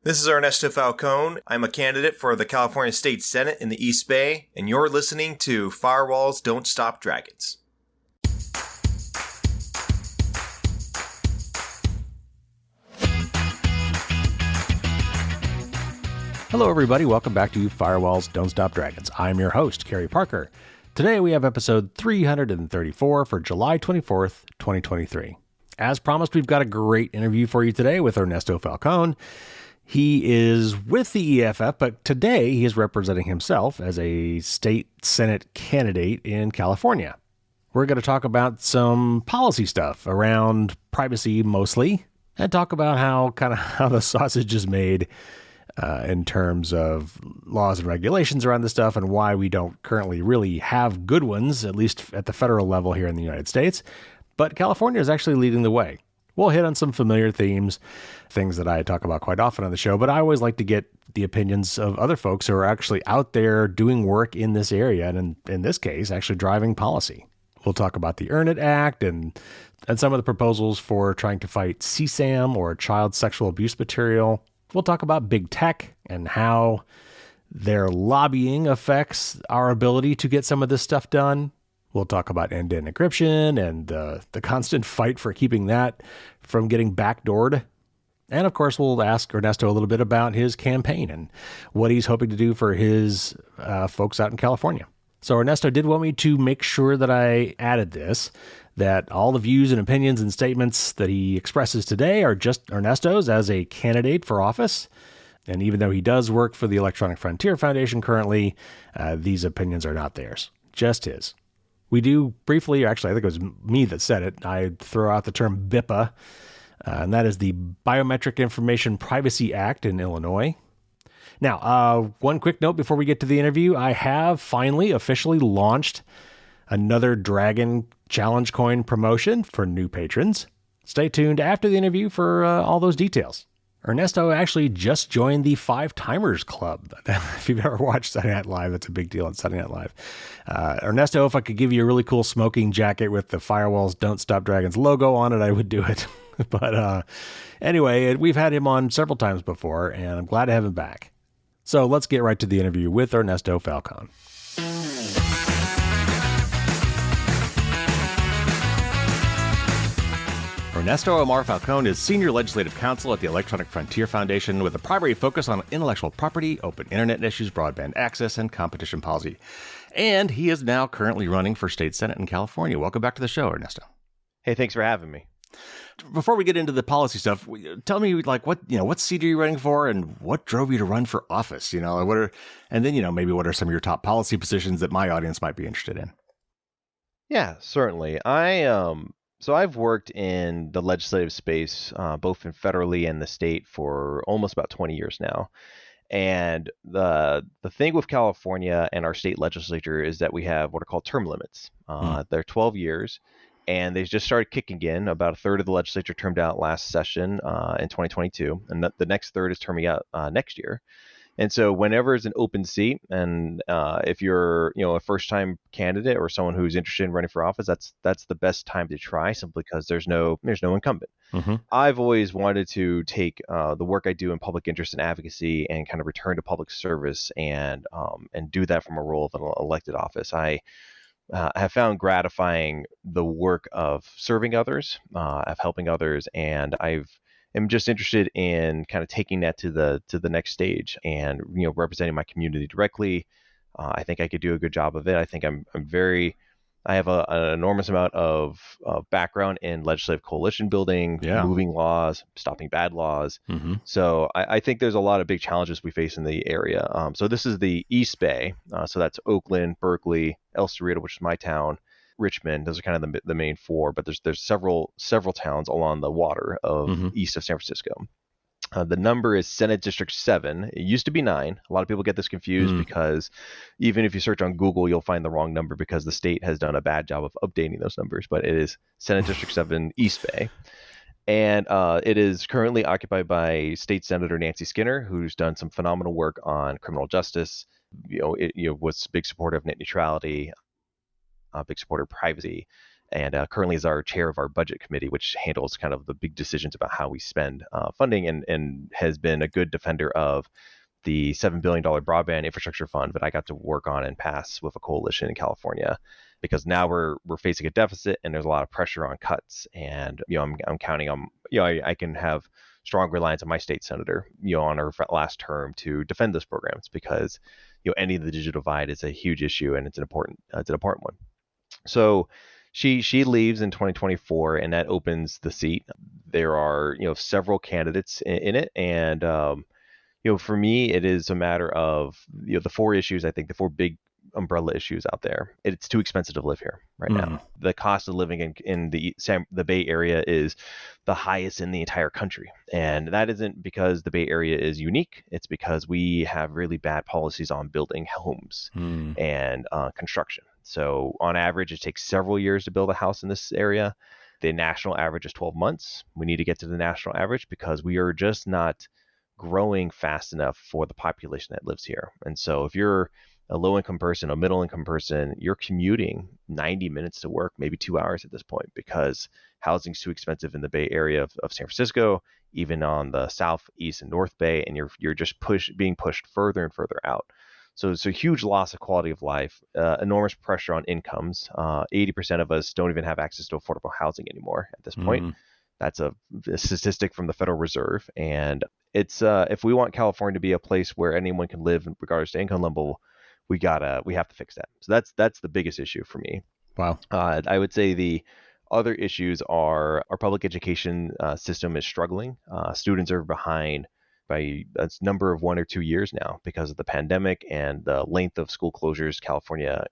This is Ernesto Falcone. I'm a candidate for the California State Senate in the East Bay, and you're listening to Firewalls Don't Stop Dragons. Hello, everybody. Welcome back to Firewalls Don't Stop Dragons. I'm your host, Kerry Parker. Today, we have episode 334 for July 24th, 2023. As promised, we've got a great interview for you today with Ernesto Falcone. He is with the EFF, but today he is representing himself as a state Senate candidate in California. We're going to talk about some policy stuff around privacy mostly, and talk about how the sausage is made in terms of laws and regulations around this stuff and why we don't currently really have good ones, at least at the federal level here in the United States. But California is actually leading the way. We'll hit on some familiar themes, things that I talk about quite often on the show, but I always like to get the opinions of other folks who are actually out there doing work in this area, and in this case, actually driving policy. We'll talk about the Enact Act and some of the proposals for trying to fight CSAM, or child sexual abuse material. We'll talk about big tech and how their lobbying affects our ability to get some of this stuff done. We'll talk about end-to-end encryption and the constant fight for keeping that from getting backdoored. And of course, we'll ask Ernesto a little bit about his campaign and what he's hoping to do for his folks out in California. So Ernesto did want me to make sure that I added this, that all the views and opinions and statements that he expresses today are just Ernesto's as a candidate for office. And even though he does work for the Electronic Frontier Foundation currently, these opinions are not theirs, just his. We do briefly, actually, I think it was me that said it, I throw out the term BIPA, and that is the Biometric Information Privacy Act in Illinois. Now, one quick note before we get to the interview, I have finally officially launched another Dragon Challenge Coin promotion for new patrons. Stay tuned after the interview for all those details. Ernesto actually just joined the 5 Timers Club. If you've ever watched Saturday Night Live, it's a big deal on Saturday Night Live. Ernesto, if I could give you a really cool smoking jacket with the Firewalls Don't Stop Dragons logo on it, I would do it. But anyway, we've had him on several times before, and I'm glad to have him back. So let's get right to the interview with Ernesto Falcone. Ernesto Omar Falcone is Senior Legislative Counsel at the Electronic Frontier Foundation with a primary focus on intellectual property, open internet issues, broadband access, and competition policy. And he is now currently running for State Senate in California. Welcome back to the show, Ernesto. Hey, thanks for having me. Before we get into the policy stuff, tell me what seat are you running for and what drove you to run for office? Maybe what are some of your top policy positions that my audience might be interested in? Yeah, certainly. So I've worked in the legislative space, both in federally and the state, for almost about 20 years now. And the thing with California and our state legislature is that we have what are called term limits. They're 12 years, and they just started kicking in. About a third of the legislature termed out last session in 2022, and the next third is terming out next year. And so whenever it's an open seat, and if you're a first-time candidate or someone who's interested in running for office, that's the best time to try, simply because there's no incumbent. Mm-hmm. I've always wanted to take the work I do in public interest and advocacy and kind of return to public service and do that from a role of an elected office. I have found gratifying the work of serving others, of helping others, and I'm just interested in kind of taking that to the next stage and representing my community directly. I think I could do a good job of it. I think I have an enormous amount of background in legislative coalition building, moving laws, stopping bad laws. Mm-hmm. So I think there's a lot of big challenges we face in the area. So this is the East Bay. So that's Oakland, Berkeley, El Cerrito, which is my town, Richmond. Those are kind of the main 4, but there's several towns along the water of east of San Francisco. The number is Senate District 7. It used to be 9. A lot of people get this confused because even if you search on Google, you'll find the wrong number because the state has done a bad job of updating those numbers. But it is Senate District 7 East Bay. And it is currently occupied by State Senator Nancy Skinner, who's done some phenomenal work on criminal justice. Was a big supporter of net neutrality, big supporter of privacy. and currently is our chair of our budget committee, which handles kind of the big decisions about how we spend funding, and has been a good defender of the $7 billion broadband infrastructure fund that I got to work on and pass with a coalition in California, because now we're facing a deficit and there's a lot of pressure on cuts. And, I'm counting on, I can have strong reliance on my state senator, on her last term to defend those programs, because, ending the digital divide is a huge issue, and it's an important one. So she leaves in 2024, and that opens the seat. There are, several candidates in it. And, for me, it is a matter of, the four issues, I think the four big umbrella issues out there. It's too expensive to live here right now. The cost of living in the Bay Area is the highest in the entire country. And that isn't because the Bay Area is unique. It's because we have really bad policies on building homes and construction. So on average, it takes several years to build a house in this area. The national average is 12 months. We need to get to the national average because we are just not growing fast enough for the population that lives here. And so if you're a low-income person, a middle-income person, you're commuting 90 minutes to work, maybe 2 hours at this point, because housing's too expensive in the Bay Area of San Francisco, even on the South, East, and North Bay, and you're just being pushed further and further out. So it's a huge loss of quality of life, enormous pressure on incomes. 80% of us don't even have access to affordable housing anymore at this point. That's a statistic from the Federal Reserve. And it's if we want California to be a place where anyone can live regardless to income level, we have to fix that. So that's the biggest issue for me. Wow. I would say the other issues are our public education system is struggling. Students are behind by a number of 1 or 2 years now because of the pandemic and the length of school closures California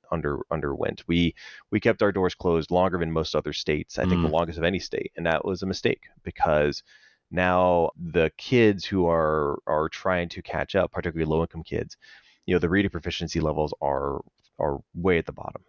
underwent. We kept our doors closed longer than most other states, I think the longest of any state, and that was a mistake, because now the kids who are trying to catch up, particularly low-income kids, the reading proficiency levels are way at the bottom.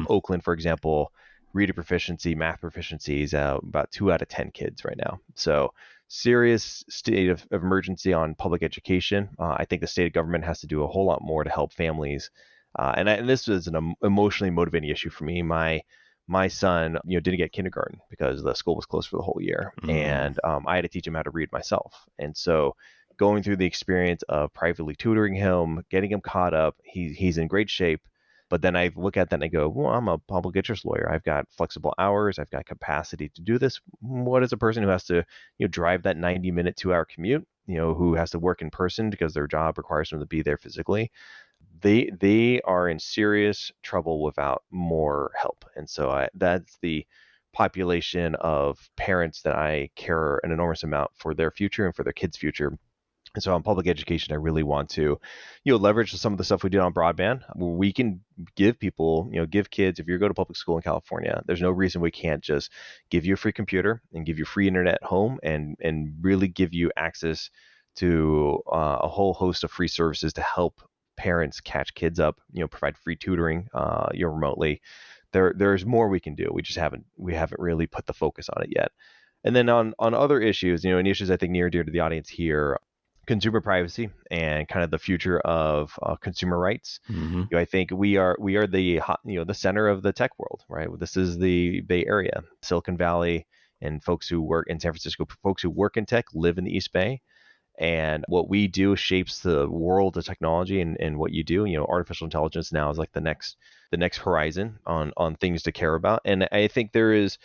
Oakland, for example, reading proficiency, math proficiency is about 2 out of 10 kids right now. So serious state of emergency on public education. I think the state government has to do a whole lot more to help families. And this is an emotionally motivating issue for me. My son, didn't get kindergarten because the school was closed for the whole year, and I had to teach him how to read myself. And so going through the experience of privately tutoring him, getting him caught up, he's in great shape. But then I look at that and I go, well, I'm a public interest lawyer. I've got flexible hours. I've got capacity to do this. What is a person who has to, drive that 90-minute, 2-hour commute, who has to work in person because their job requires them to be there physically? They are in serious trouble without more help. And so that's the population of parents that I care an enormous amount for their future and for their kids' future. And so on public education, I really want to, leverage some of the stuff we did on broadband. We can give people, give kids, if you go to public school in California, there's no reason we can't just give you a free computer and give you free internet at home and really give you access to a whole host of free services to help parents catch kids up, provide free tutoring, remotely. There's more we can do. We haven't really put the focus on it yet. And then on other issues, and issues I think near and dear to the audience here, consumer privacy and kind of the future of consumer rights. I think we are the center of the tech world, right? This is the Bay Area, Silicon Valley, and folks who work in San Francisco, folks who work in tech live in the East Bay. And what we do shapes the world of technology and what you do. Artificial intelligence now is like the next horizon on things to care about. And I think there is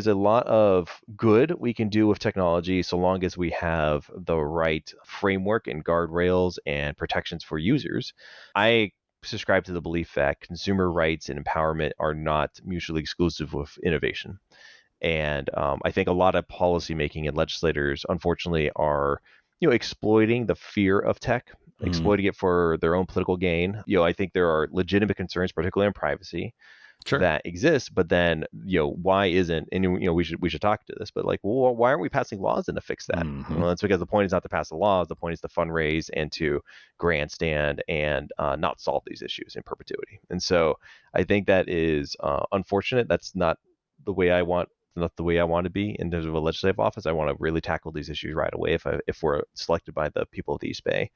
a lot of good we can do with technology so long as we have the right framework and guardrails and protections for users. I subscribe to the belief that consumer rights and empowerment are not mutually exclusive with innovation. And I think a lot of policymaking and legislators, unfortunately, are exploiting the fear of tech, exploiting it for their own political gain. I think there are legitimate concerns, particularly on privacy, that exist, but then why isn't, and we should talk to this, but well, why aren't we passing laws in to fix that? Well, that's because the point is not to pass the laws, the point is to fundraise and to grandstand and not solve these issues in perpetuity. And so I think that is unfortunate. That's not the way I want to be in terms of a legislative office. I want to really tackle these issues right away if we're selected by the people of the East Bay.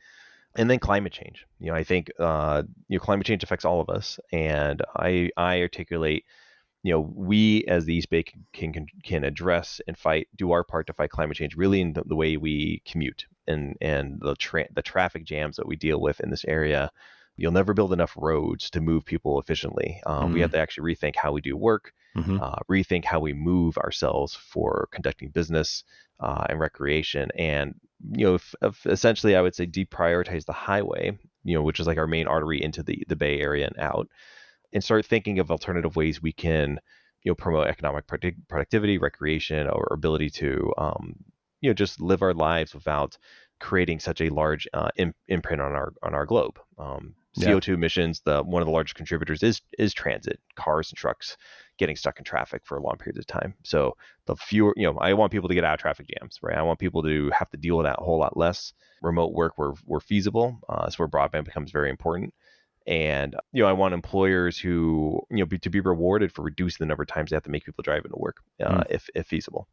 And then climate change. I think climate change affects all of us, and I articulate we as the East Bay can address and do our part to fight climate change really in the way we commute and the traffic jams that we deal with in this area. You'll never build enough roads to move people efficiently. We have to actually rethink how we do work, rethink how we move ourselves for conducting business and recreation, and essentially I would say deprioritize the highway, which is like our main artery into the Bay Area and out, and start thinking of alternative ways we can promote economic productivity, recreation, or ability to just live our lives without creating such a large imprint on our globe. CO2 emissions, one of the largest contributors is transit, cars and trucks getting stuck in traffic for long periods of time. So the fewer, I want people to get out of traffic jams, right? I want people to have to deal with that a whole lot less. Remote work where feasible, that's where broadband becomes very important. And I want employers who to be rewarded for reducing the number of times they have to make people drive into work, if feasible.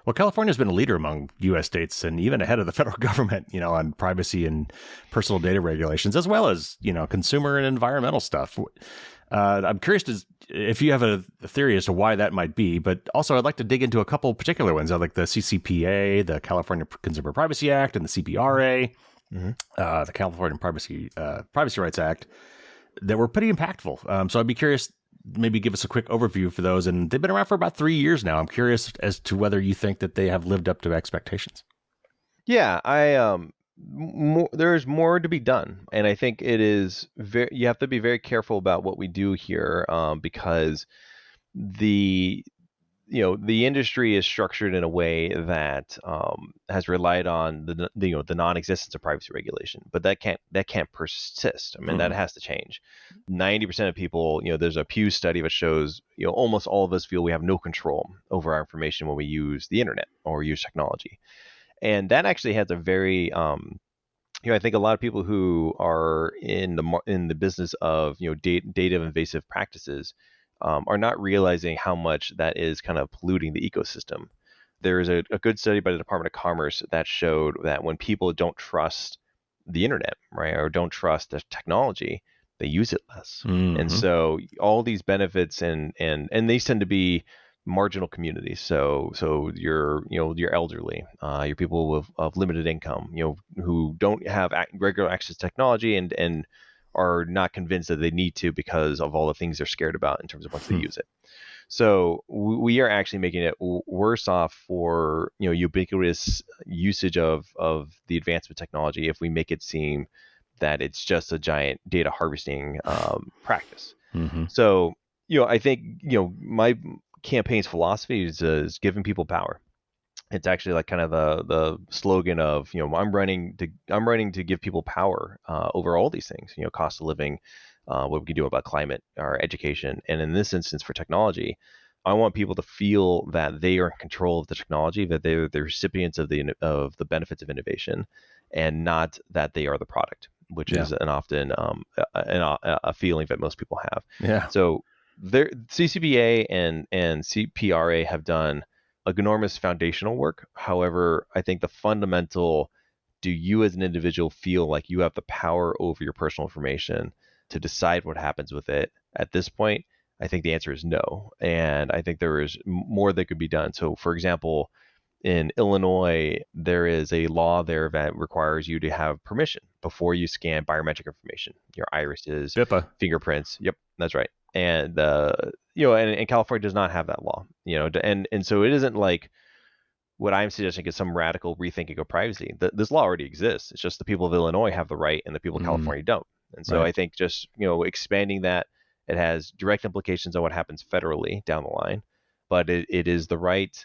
Well, California has been a leader among U.S. states and even ahead of the federal government, on privacy and personal data regulations, as well as, consumer and environmental stuff. I'm curious if you have a theory as to why that might be, but also I'd like to dig into a couple particular ones, like the CCPA, the California Consumer Privacy Act, and the CPRA, the California Privacy Rights Act, that were pretty impactful. So I'd be curious, maybe give us a quick overview for those. And they've been around for about 3 years now. I'm curious as to whether you think that they have lived up to expectations. Yeah, there's more to be done. And I think you have to be very careful about what we do here, because the industry is structured in a way that has relied on the non-existence of privacy regulation, but that can't persist. I mean, that has to change. 90% of people, there's a Pew study that shows, almost all of us feel we have no control over our information when we use the internet or use technology, and that actually has a very I think a lot of people who are in the business of data invasive practices are not realizing how much that is kind of polluting the ecosystem. There is a good study by the Department of Commerce that showed that when people don't trust the internet, right, or don't trust the technology, they use it less. And so all these benefits and these tend to be marginal communities. So your elderly, your people of limited income, who don't have regular access to technology and are not convinced that they need to because of all the things they're scared about in terms of once they use it. So we are actually making it worse off for ubiquitous usage of the advancement technology if we make it seem that it's just a giant data harvesting practice. So I think my campaign's philosophy is giving people power. It's actually like kind of the slogan of I'm running to give people power over all these things, cost of living, what we can do about climate, our education, and in this instance for technology, I want people to feel that they are in control of the technology, that they're the recipients of the benefits of innovation, and not that they are the product, which is an often a feeling that most people have. Yeah. So CCPA and CPRA have done enormous foundational work. However, I think the fundamental, do you as an individual feel like you have the power over your personal information to decide what happens with it? At this point, I think the answer is no. And I think there is more that could be done. So for example, in Illinois, there is a law there that requires you to have permission before you scan biometric information, your irises, BIPA. fingerprints. Yep, that's right. And and California does not have that law, and so it isn't like what I'm suggesting is some radical rethinking of privacy. This law already exists. It's just the people of Illinois have the right and the people of California don't. And so I think just expanding that, it has direct implications on what happens federally down the line, but it is the right.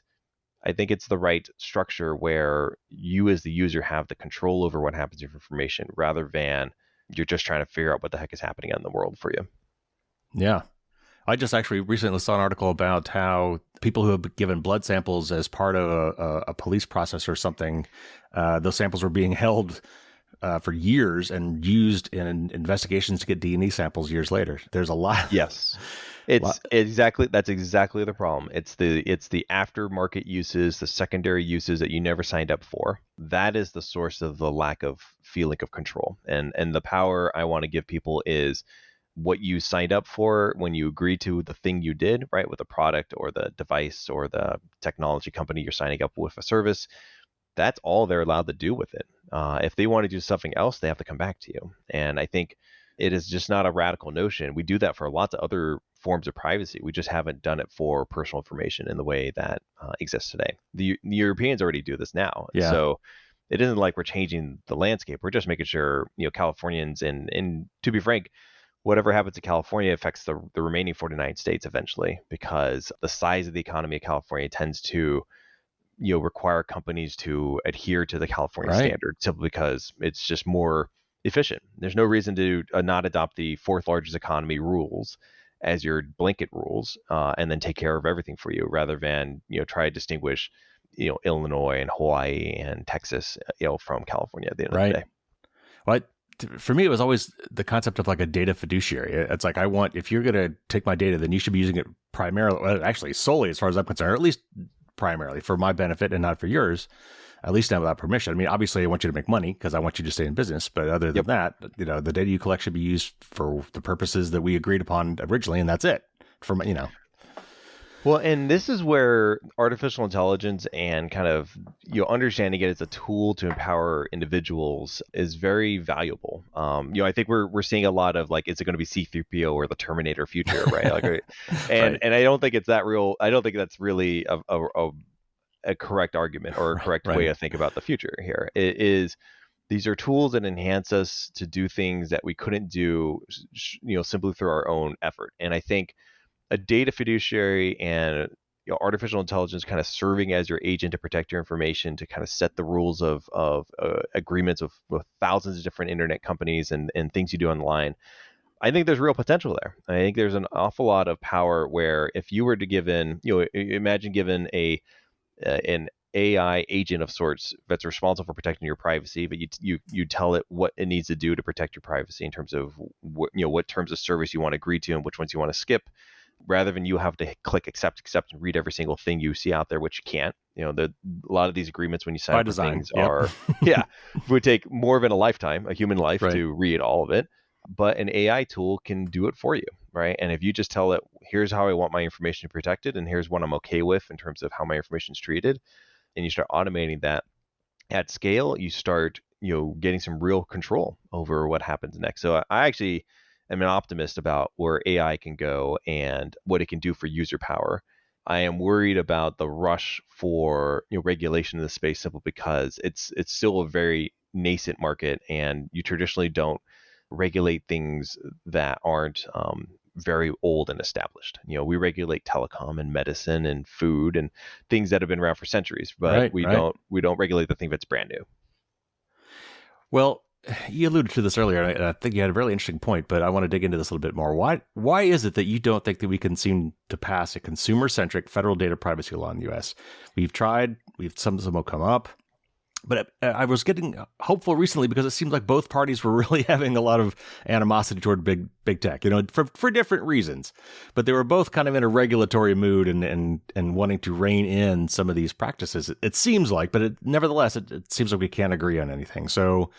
I think it's the right structure where you as the user have the control over what happens with information, rather than you're just trying to figure out what the heck is happening in the world for you. Yeah. I just actually recently saw an article about how people who have given blood samples as part of a police process or something, those samples were being held for years and used in investigations to get DNA samples years later. There's a lot. Yes. That's exactly the problem. It's the aftermarket uses, the secondary uses that you never signed up for. That is the source of the lack of feeling of control. And the power I want to give people is what you signed up for when you agreed to the thing you did, right, with the product or the device or the technology company you're signing up with a service. That's all they're allowed to do with it. If they want to do something else, they have to come back to you. And I think it is just not a radical notion. We do that for lots of other forms of privacy. We just haven't done it for personal information in the way that exists today. The Europeans already do this now. Yeah. So it isn't like we're changing the landscape. We're just making sure, Californians and to be frank, whatever happens in California affects the remaining 49 states eventually, because the size of the economy of California tends to require companies to adhere to the California standard simply because it's just more efficient. There's no reason to not adopt the fourth largest economy rules as your blanket rules and then take care of everything for you, rather than try to distinguish Illinois and Hawaii and Texas from California at the end of the day. Well, for me, it was always the concept of like a data fiduciary. It's like, if you're going to take my data, then you should be using it primarily, actually solely as far as I'm concerned, or at least primarily for my benefit and not for yours, at least not without permission. I mean, obviously I want you to make money because I want you to stay in business. But other than that, the data you collect should be used for the purposes that we agreed upon originally. And that's it Well, and this is where artificial intelligence and kind of understanding it as a tool to empower individuals is very valuable. I think we're seeing a lot of like, is it going to be C-3PO or the Terminator future, right? Like, and I don't think it's that real. I don't think that's really a correct argument or a correct way to think about the future here. It is, these are tools that enhance us to do things that we couldn't do, simply through our own effort. And I think a data fiduciary and artificial intelligence kind of serving as your agent to protect your information, to kind of set the rules of agreements with thousands of different internet companies and things you do online. I think there's real potential there. I think there's an awful lot of power where if you were to imagine given an AI agent of sorts that's responsible for protecting your privacy, but you tell it what it needs to do to protect your privacy in terms of what terms of service you want to agree to and which ones you want to skip, rather than you have to click accept and read every single thing you see out there, which you can't. A lot of these agreements when you sign up for things are would take more than a lifetime, a human life, to read all of it. But an AI tool can do it for you, right? And if you just tell it, here's how I want my information protected, and here's what I'm okay with in terms of how my information is treated, and you start automating that at scale, you start getting some real control over what happens next. So I actually am an optimist about where AI can go and what it can do for user power. I am worried about the rush for regulation in the space, simply because it's still a very nascent market, and you traditionally don't regulate things that aren't very old and established. We regulate telecom and medicine and food and things that have been around for centuries, but we don't regulate the thing that's brand new. Well, you alluded to this earlier, and I think you had a really interesting point, but I want to dig into this a little bit more. Why is it that you don't think that we can seem to pass a consumer-centric federal data privacy law in the U.S.? We've tried, some of them will come up, but I was getting hopeful recently because it seemed like both parties were really having a lot of animosity toward big tech, for different reasons. But they were both kind of in a regulatory mood and wanting to rein in some of these practices. It seems like, but nevertheless, it seems like we can't agree on anything. So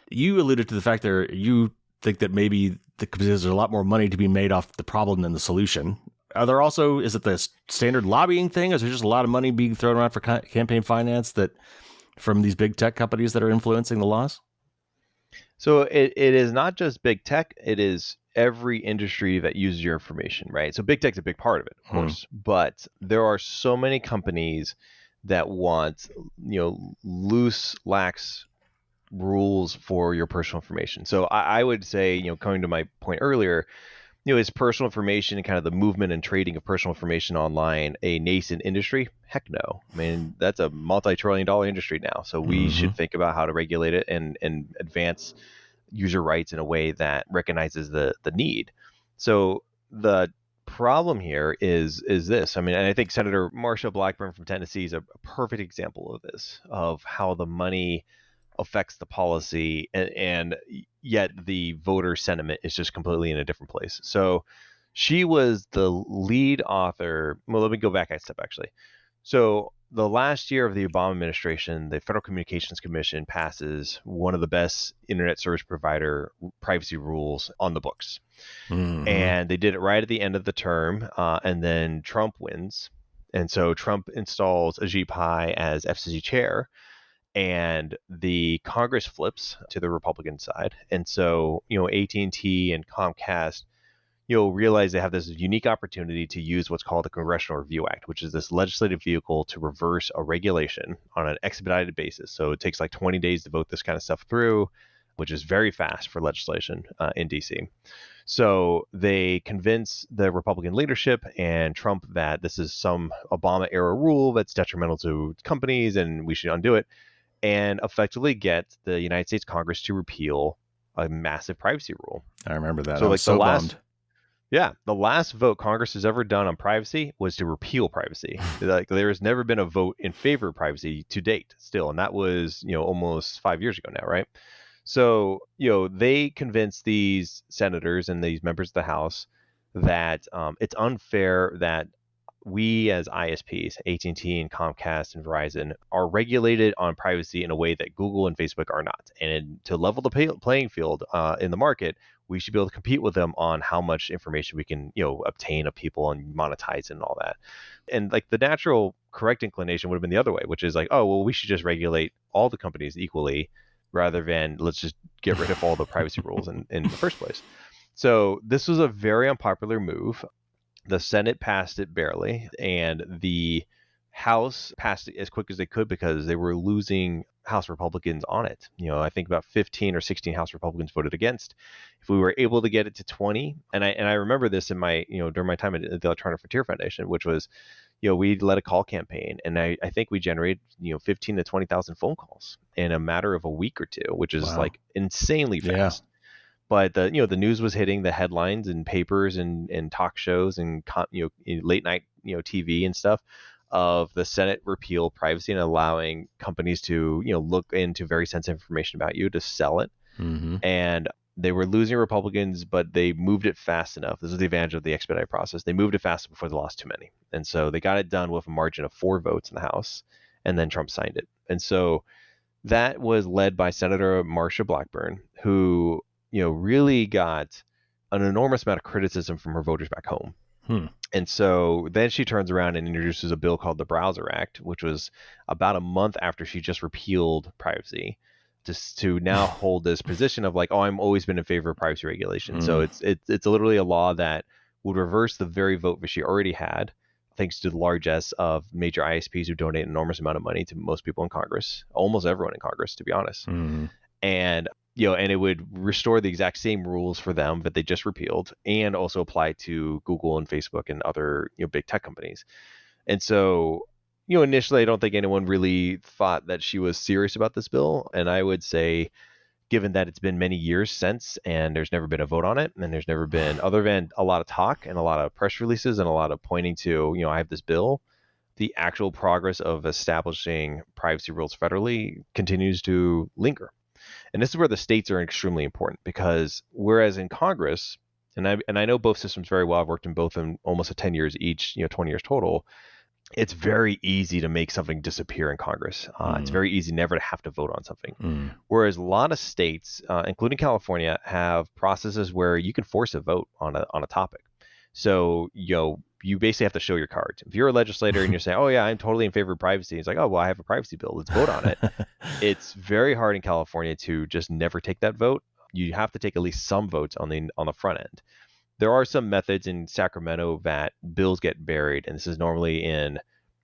you alluded to the fact that you think that maybe because there's a lot more money to be made off the problem than the solution. Is it the standard lobbying thing? Is there just a lot of money being thrown around for campaign finance from these big tech companies that are influencing the laws? So it is not just big tech. It is every industry that uses your information, right? So big tech's a big part of it, of course, but there are so many companies that want, loose, lax rules for your personal information. So I would say, coming to my point earlier, is personal information and kind of the movement and trading of personal information online a nascent industry? Heck no. I mean, that's a multi-trillion-dollar industry now. So we should think about how to regulate it and advance user rights in a way that recognizes the need. So the problem here is this. I mean, and I think Senator Marsha Blackburn from Tennessee is a perfect example of this, of how the money affects the policy, and yet the voter sentiment is just completely in a different place. So she was the lead author. Well, let me go back a step, actually. So the last year of the Obama administration, the Federal Communications Commission passes one of the best internet service provider privacy rules on the books. Mm-hmm. And they did it right at the end of the term, and then Trump wins. And so Trump installs Ajit Pai as FCC chair, and the Congress flips to the Republican side. And so, AT&T and Comcast, realize they have this unique opportunity to use what's called the Congressional Review Act, which is this legislative vehicle to reverse a regulation on an expedited basis. So it takes like 20 days to vote this kind of stuff through, which is very fast for legislation in DC. So they convince the Republican leadership and Trump that this is some Obama era rule that's detrimental to companies and we should undo it, and effectively get the United States Congress to repeal a massive privacy rule. I remember that. So I was so last, bummed. yeah, the last vote Congress has ever done on privacy was to repeal privacy. Like there has never been a vote in favor of privacy to date still. And that was, almost 5 years ago now, right? So, they convinced these senators and these members of the House that it's unfair that we as ISPs, AT&T and Comcast and Verizon, are regulated on privacy in a way that Google and Facebook are not. And to level the playing field in the market, we should be able to compete with them on how much information we can, obtain of people and monetize and all that. And like the natural correct inclination would have been the other way, which is like, oh, well, we should just regulate all the companies equally rather than let's just get rid of all the privacy rules in the first place. So this was a very unpopular move. The Senate passed it barely, and the House passed it as quick as they could because they were losing House Republicans on it. I think about 15 or 16 House Republicans voted against. If we were able to get it to 20, and I remember this in my, during my time at the Electronic Frontier Foundation, which was, we led a call campaign, and I think we generated, 15 to 20,000 phone calls in a matter of a week or two, which is like insanely fast. Yeah. But the news was hitting the headlines and papers and talk shows and late night TV and stuff of the Senate repeal privacy and allowing companies to look into very sensitive information about you to sell it. Mm-hmm. And they were losing Republicans, but they moved it fast enough. This is the advantage of the expedited process. They moved it fast before they lost too many, and so they got it done with a margin of 4 votes in the House, and then Trump signed it. And so that was led by Senator Marsha Blackburn, who really got an enormous amount of criticism from her voters back home. And so then she turns around and introduces a bill called the Browser Act, which was about a month after she just repealed privacy, to now hold this position of like, oh, I'm always been in favor of privacy regulation. So it's literally a law that would reverse the very vote that she already had, thanks to the largesse of major ISPs who donate an enormous amount of money to most people in Congress, almost everyone in Congress, to be honest. And and it would restore the exact same rules for them that they just repealed, and also apply to Google and Facebook and other big tech companies. And so, initially, I don't think anyone really thought that she was serious about this bill. And I would say, given that it's been many years since, and there's never been a vote on it, and there's never been, other than a lot of talk and a lot of press releases and a lot of pointing to, I have this bill, the actual progress of establishing privacy rules federally continues to linger. And this is where the states are extremely important, because whereas in Congress, and I know both systems very well, I've worked in both in almost 10 years each, 20 years total, it's very easy to make something disappear in Congress. It's very easy never to have to vote on something. Whereas a lot of states, including California, have processes where you can force a vote on a topic. So, you basically have to show your cards. If you're a legislator and you're saying, oh yeah, I'm totally in favor of privacy, it's like, oh, well, I have a privacy bill, let's vote on it. It's very hard in California to just never take that vote. You have to take at least some votes on the front end. There are some methods in Sacramento that bills get buried, and this is normally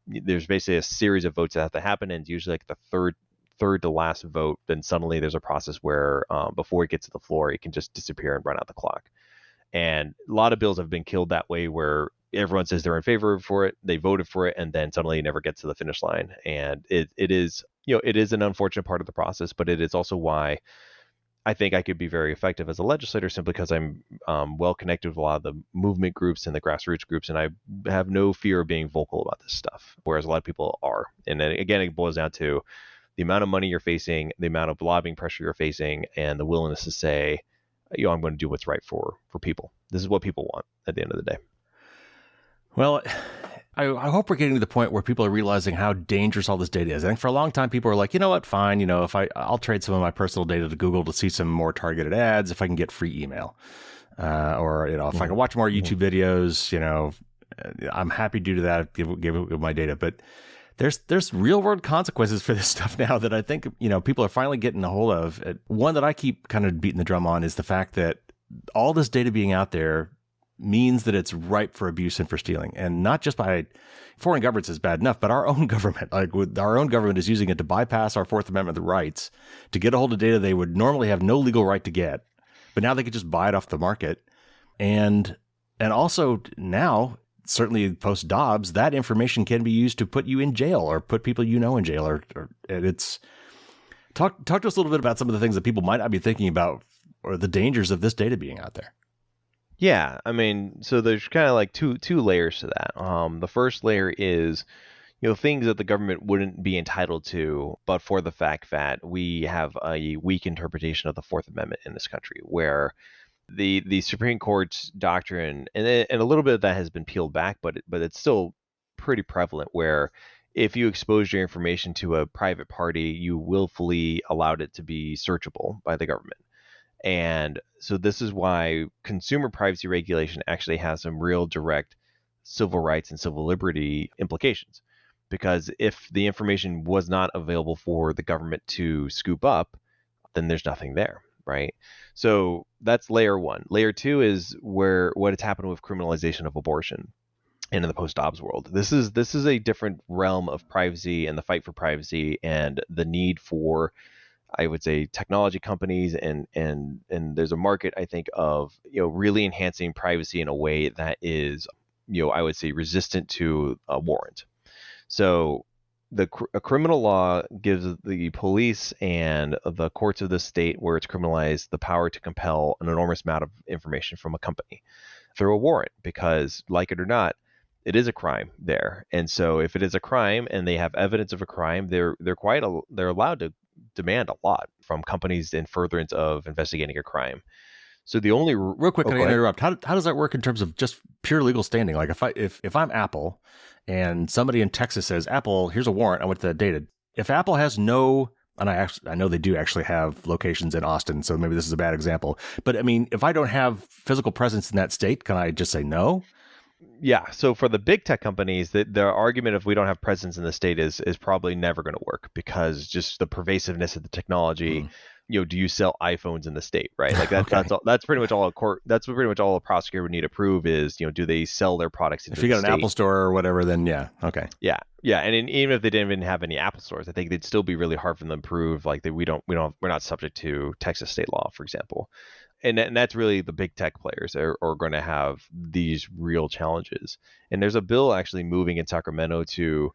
there's basically a series of votes that have to happen, and it's usually like the third to last vote, then suddenly there's a process where before it gets to the floor, it can just disappear and run out the clock. And a lot of bills have been killed that way, where everyone says they're in favor for it, they voted for it, and then suddenly it never gets to the finish line. And it is an unfortunate part of the process, but it is also why I think I could be very effective as a legislator, simply because I'm well connected with a lot of the movement groups and the grassroots groups, and I have no fear of being vocal about this stuff, whereas a lot of people are. And then again, it boils down to the amount of money you're facing, the amount of lobbying pressure you're facing, and the willingness to say, I'm going to do what's right for people. This is what people want at the end of the day. Well, I hope we're getting to the point where people are realizing how dangerous all this data is. I think for a long time, people were like, you know what, fine, if I'll trade some of my personal data to Google to see some more targeted ads if I can get free email, or if I can watch more YouTube videos, I'm happy to do that. Give my data, but there's real world consequences for this stuff now that I think people are finally getting a hold of. One that I keep kind of beating the drum on is the fact that all this data being out there means that it's ripe for abuse and for stealing, and not just by foreign governments is bad enough, but our own government. Our own government is using it to bypass our Fourth Amendment rights to get a hold of data they would normally have no legal right to get, but now they could just buy it off the market. And also now, certainly post Dobbs, that information can be used to put you in jail or put people in jail. Or it's talk to us a little bit about some of the things that people might not be thinking about, or the dangers of this data being out there. Yeah, I mean, so there's kind of like two layers to that. The first layer is, things that the government wouldn't be entitled to, but for the fact that we have a weak interpretation of the Fourth Amendment in this country, where the Supreme Court's doctrine, and a little bit of that has been peeled back, but it's still pretty prevalent, where if you expose your information to a private party, you willfully allowed it to be searchable by the government. And so this is why consumer privacy regulation actually has some real direct civil rights and civil liberty implications. Because if the information was not available for the government to scoop up, then there's nothing there, right? So that's layer one. Layer two is what has happened with criminalization of abortion and in the post-Dobbs world. This is a different realm of privacy and the fight for privacy and the need for, I would say, technology companies and there's a market, I think, of really enhancing privacy in a way that is, I would say, resistant to a warrant. So a criminal law gives the police and the courts of the state where it's criminalized the power to compel an enormous amount of information from a company through a warrant, because, like it or not, it is a crime there. And so if it is a crime and they have evidence of a crime, they're allowed to demand a lot from companies in furtherance of investigating a crime. So the only real quick, can I interrupt? How does that work in terms of just pure legal standing? Like if I'm Apple and somebody in Texas says, Apple, here's a warrant, I want the data. If Apple has no, and I know they do actually have locations in Austin, so maybe this is a bad example, but I mean, if I don't have physical presence in that state, can I just say no? Yeah. So for the big tech companies, the argument of we don't have presence in the state is probably never going to work, because just the pervasiveness of the technology. Do you sell iPhones in the state, right? Like that's pretty much all a court. That's pretty much all a prosecutor would need to prove is, do they sell their products into the state? If you got an Apple store or whatever, then yeah, okay. Yeah, and even if they didn't even have any Apple stores, I think it'd still be really hard for them to prove like that we're not subject to Texas state law, for example. And that's really the big tech players are going to have these real challenges. And there's a bill actually moving in Sacramento to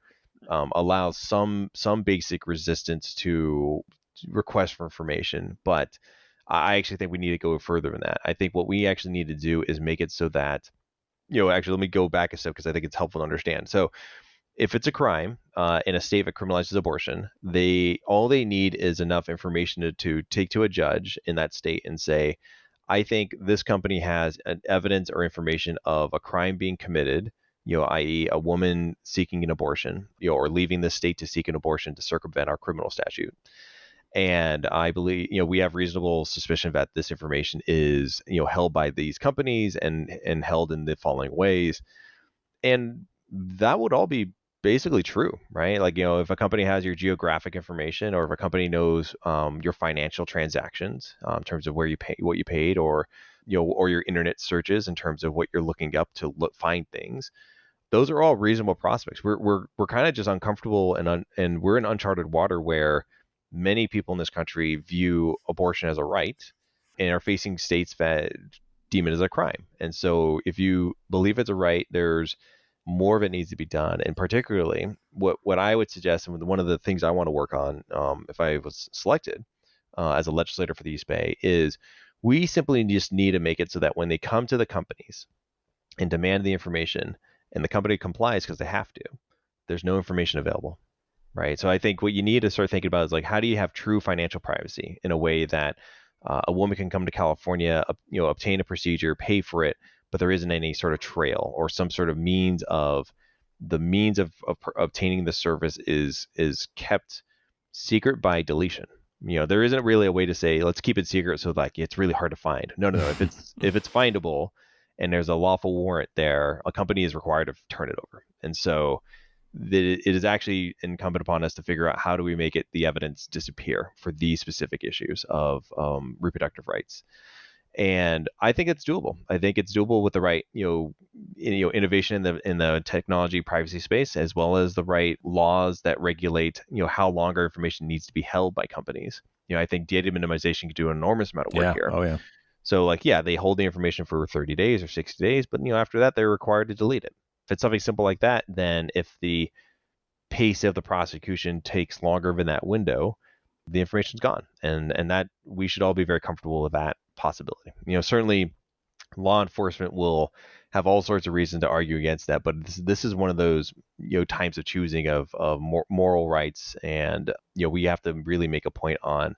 allow some basic resistance to requests for information, but I actually think we need to go further than that. I think what we actually need to do is make it so that, actually let me go back a step because I think it's helpful to understand. So if it's a crime in a state that criminalizes abortion, all they need is enough information to take to a judge in that state and say, I think this company has an evidence or information of a crime being committed, i.e. a woman seeking an abortion, or leaving the state to seek an abortion to circumvent our criminal statute. And I believe, we have reasonable suspicion that this information is, held by these companies and held in the following ways. And that would all be basically true, right? Like, if a company has your geographic information, or if a company knows your financial transactions in terms of where you pay, what you paid, or, or your internet searches in terms of what you're looking up to find things, those are all reasonable prospects. We're kind of just uncomfortable and we're in uncharted water where many people in this country view abortion as a right and are facing states that deem it as a crime. And so if you believe it's a right, there's more of it needs to be done. And particularly what I would suggest, and one of the things I want to work on if I was selected as a legislator for the East Bay, is we simply just need to make it so that when they come to the companies and demand the information and the company complies because they have to, there's no information available. Right. So I think what you need to start thinking about is like, how do you have true financial privacy in a way that a woman can come to California, obtain a procedure, pay for it, but there isn't any sort of trail or some sort of means of, the means of obtaining the service is kept secret by deletion. There isn't really a way to say let's keep it secret so like it's really hard to find. No. If it's findable and there's a lawful warrant there, a company is required to turn it over. And so it is actually incumbent upon us to figure out how do we make the evidence disappear for these specific issues of reproductive rights. And I think it's doable. I think it's doable with the right, innovation in the technology privacy space, as well as the right laws that regulate, how long our information needs to be held by companies. I think data minimization could do an enormous amount of work here. Oh yeah. So they hold the information for 30 days or 60 days, but after that they're required to delete it. If it's something simple like that, then if the pace of the prosecution takes longer than that window, the information's gone, and that we should all be very comfortable with that possibility. Certainly law enforcement will have all sorts of reasons to argue against that, but this is one of those times of choosing of moral rights, and we have to really make a point on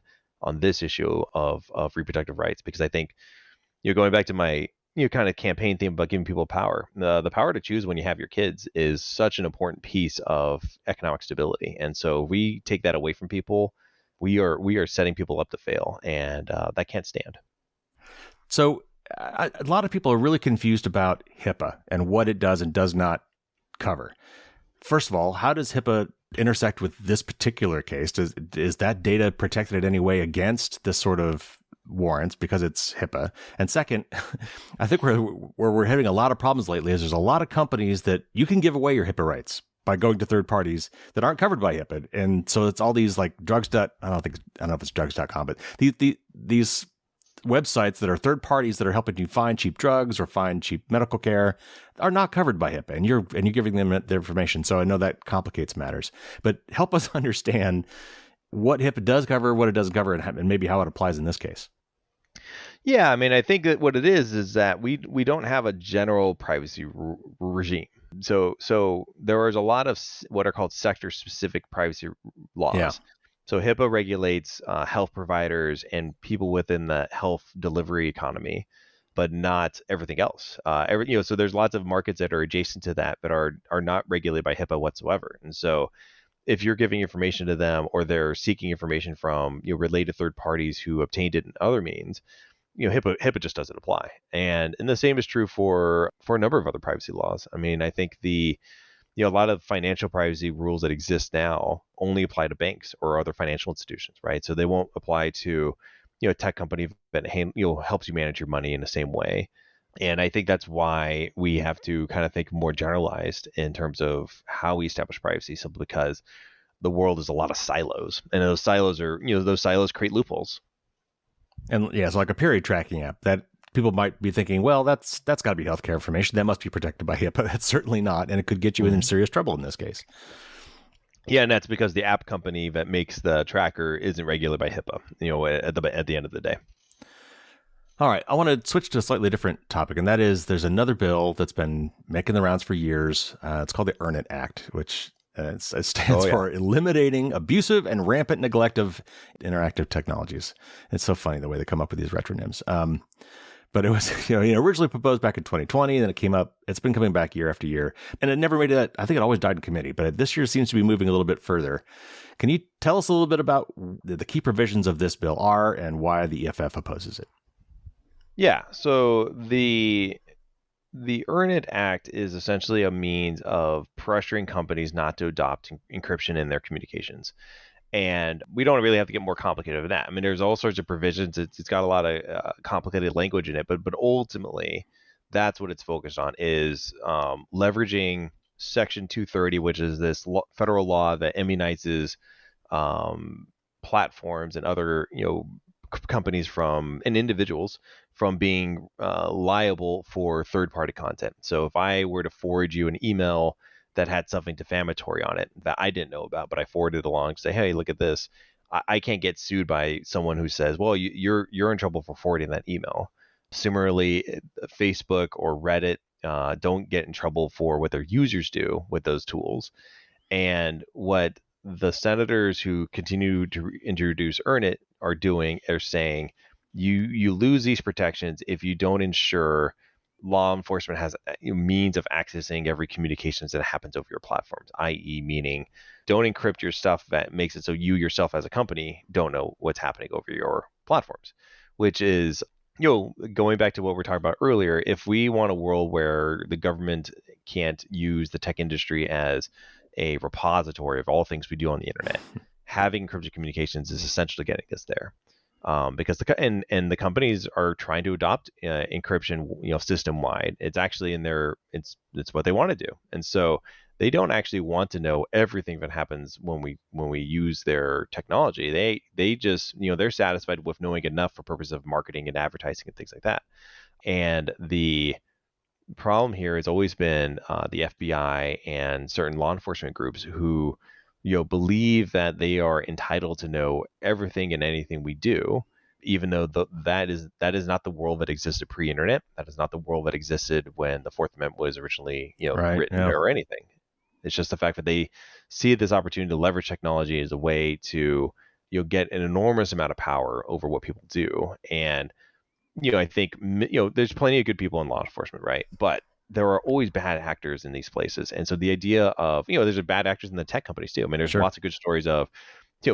this issue of reproductive rights, because I think going back to my kind of campaign theme about giving people power, the power to choose when you have your kids is such an important piece of economic stability, and so if we take that away from people, we are setting people up to fail, and that can't stand. So a lot of people are really confused about HIPAA and what it does and does not cover. First of all, how does HIPAA intersect with this particular case? Is that data protected in any way against this sort of warrants because it's HIPAA? And second, I think where we're having a lot of problems lately is there's a lot of companies that you can give away your HIPAA rights by going to third parties that aren't covered by HIPAA. And so it's all these like drugs. I don't know if it's drugs.com, but these websites that are third parties that are helping you find cheap drugs or find cheap medical care are not covered by HIPAA, and you're giving them their information. So I know that complicates matters, but help us understand what HIPAA does cover, what it doesn't cover, and maybe how it applies in this case. Yeah, I mean, I think that what it is that we don't have a general privacy regime. So there is a lot of what are called sector-specific privacy laws. Yeah. So HIPAA regulates health providers and people within the health delivery economy, but not everything else. So there's lots of markets that are adjacent to that are not regulated by HIPAA whatsoever. And so if you're giving information to them or they're seeking information from related third parties who obtained it in other means, HIPAA just doesn't apply. And the same is true for a number of other privacy laws. I mean, I think a lot of financial privacy rules that exist now only apply to banks or other financial institutions, right? So they won't apply to a tech company that helps you manage your money in the same way. And I think that's why we have to kind of think more generalized in terms of how we establish privacy, simply because the world is a lot of silos, and those silos create loopholes. And yeah, it's like a period tracking app that people might be thinking, well, that's got to be healthcare information. That must be protected by HIPAA. That's certainly not, and it could get you in serious trouble in this case. Yeah, and that's because the app company that makes the tracker isn't regulated by HIPAA. At the end of the day. All right, I want to switch to a slightly different topic, and that is there's another bill that's been making the rounds for years. It's called the Earn It Act, which it stands for Eliminating Abusive and Rampant Neglect of Interactive Technologies. It's so funny the way they come up with these retronyms. But it was originally proposed back in 2020, and then it came up. It's been coming back year after year, and it never made it. I think it always died in committee, but this year seems to be moving a little bit further. Can you tell us a little bit about the key provisions of this bill are and why the EFF opposes it? Yeah, so the Earn It Act is essentially a means of pressuring companies not to adopt encryption in their communications. And we don't really have to get more complicated than that. I mean, there's all sorts of provisions. It's got a lot of complicated language in it, but ultimately, that's what it's focused on, is leveraging Section 230, which is this federal law that immunizes platforms and other companies and individuals from being liable for third-party content. So if I were to forward you an email that had something defamatory on it that I didn't know about, but I forwarded it along to say, hey, look at this, I can't get sued by someone who says, well, you're in trouble for forwarding that email. Similarly, Facebook or Reddit don't get in trouble for what their users do with those tools. And what the senators who continue to introduce Earn It are doing are saying, you lose these protections if you don't ensure law enforcement has means of accessing every communications that happens over your platforms, i.e. meaning don't encrypt your stuff that makes it so you yourself as a company don't know what's happening over your platforms, which is, going back to what we were talking about earlier, if we want a world where the government can't use the tech industry as a repository of all things we do on the internet, having encrypted communications is essentially getting us there. Because the companies are trying to adopt encryption, system wide. It's actually in their it's what they want to do, and so they don't actually want to know everything that happens when we use their technology. They just they're satisfied with knowing enough for purposes of marketing and advertising and things like that. And the problem here has always been the FBI and certain law enforcement groups who believe that they are entitled to know everything and anything we do, even though that is not the world that existed pre-internet. That is not the world that existed when the Fourth Amendment was originally written or anything. It's just the fact that they see this opportunity to leverage technology as a way to get an enormous amount of power over what people do. And I think there's plenty of good people in law enforcement, right? But there are always bad actors in these places. And so the idea of, there's bad actors in the tech companies too. I mean, there's lots of good stories of,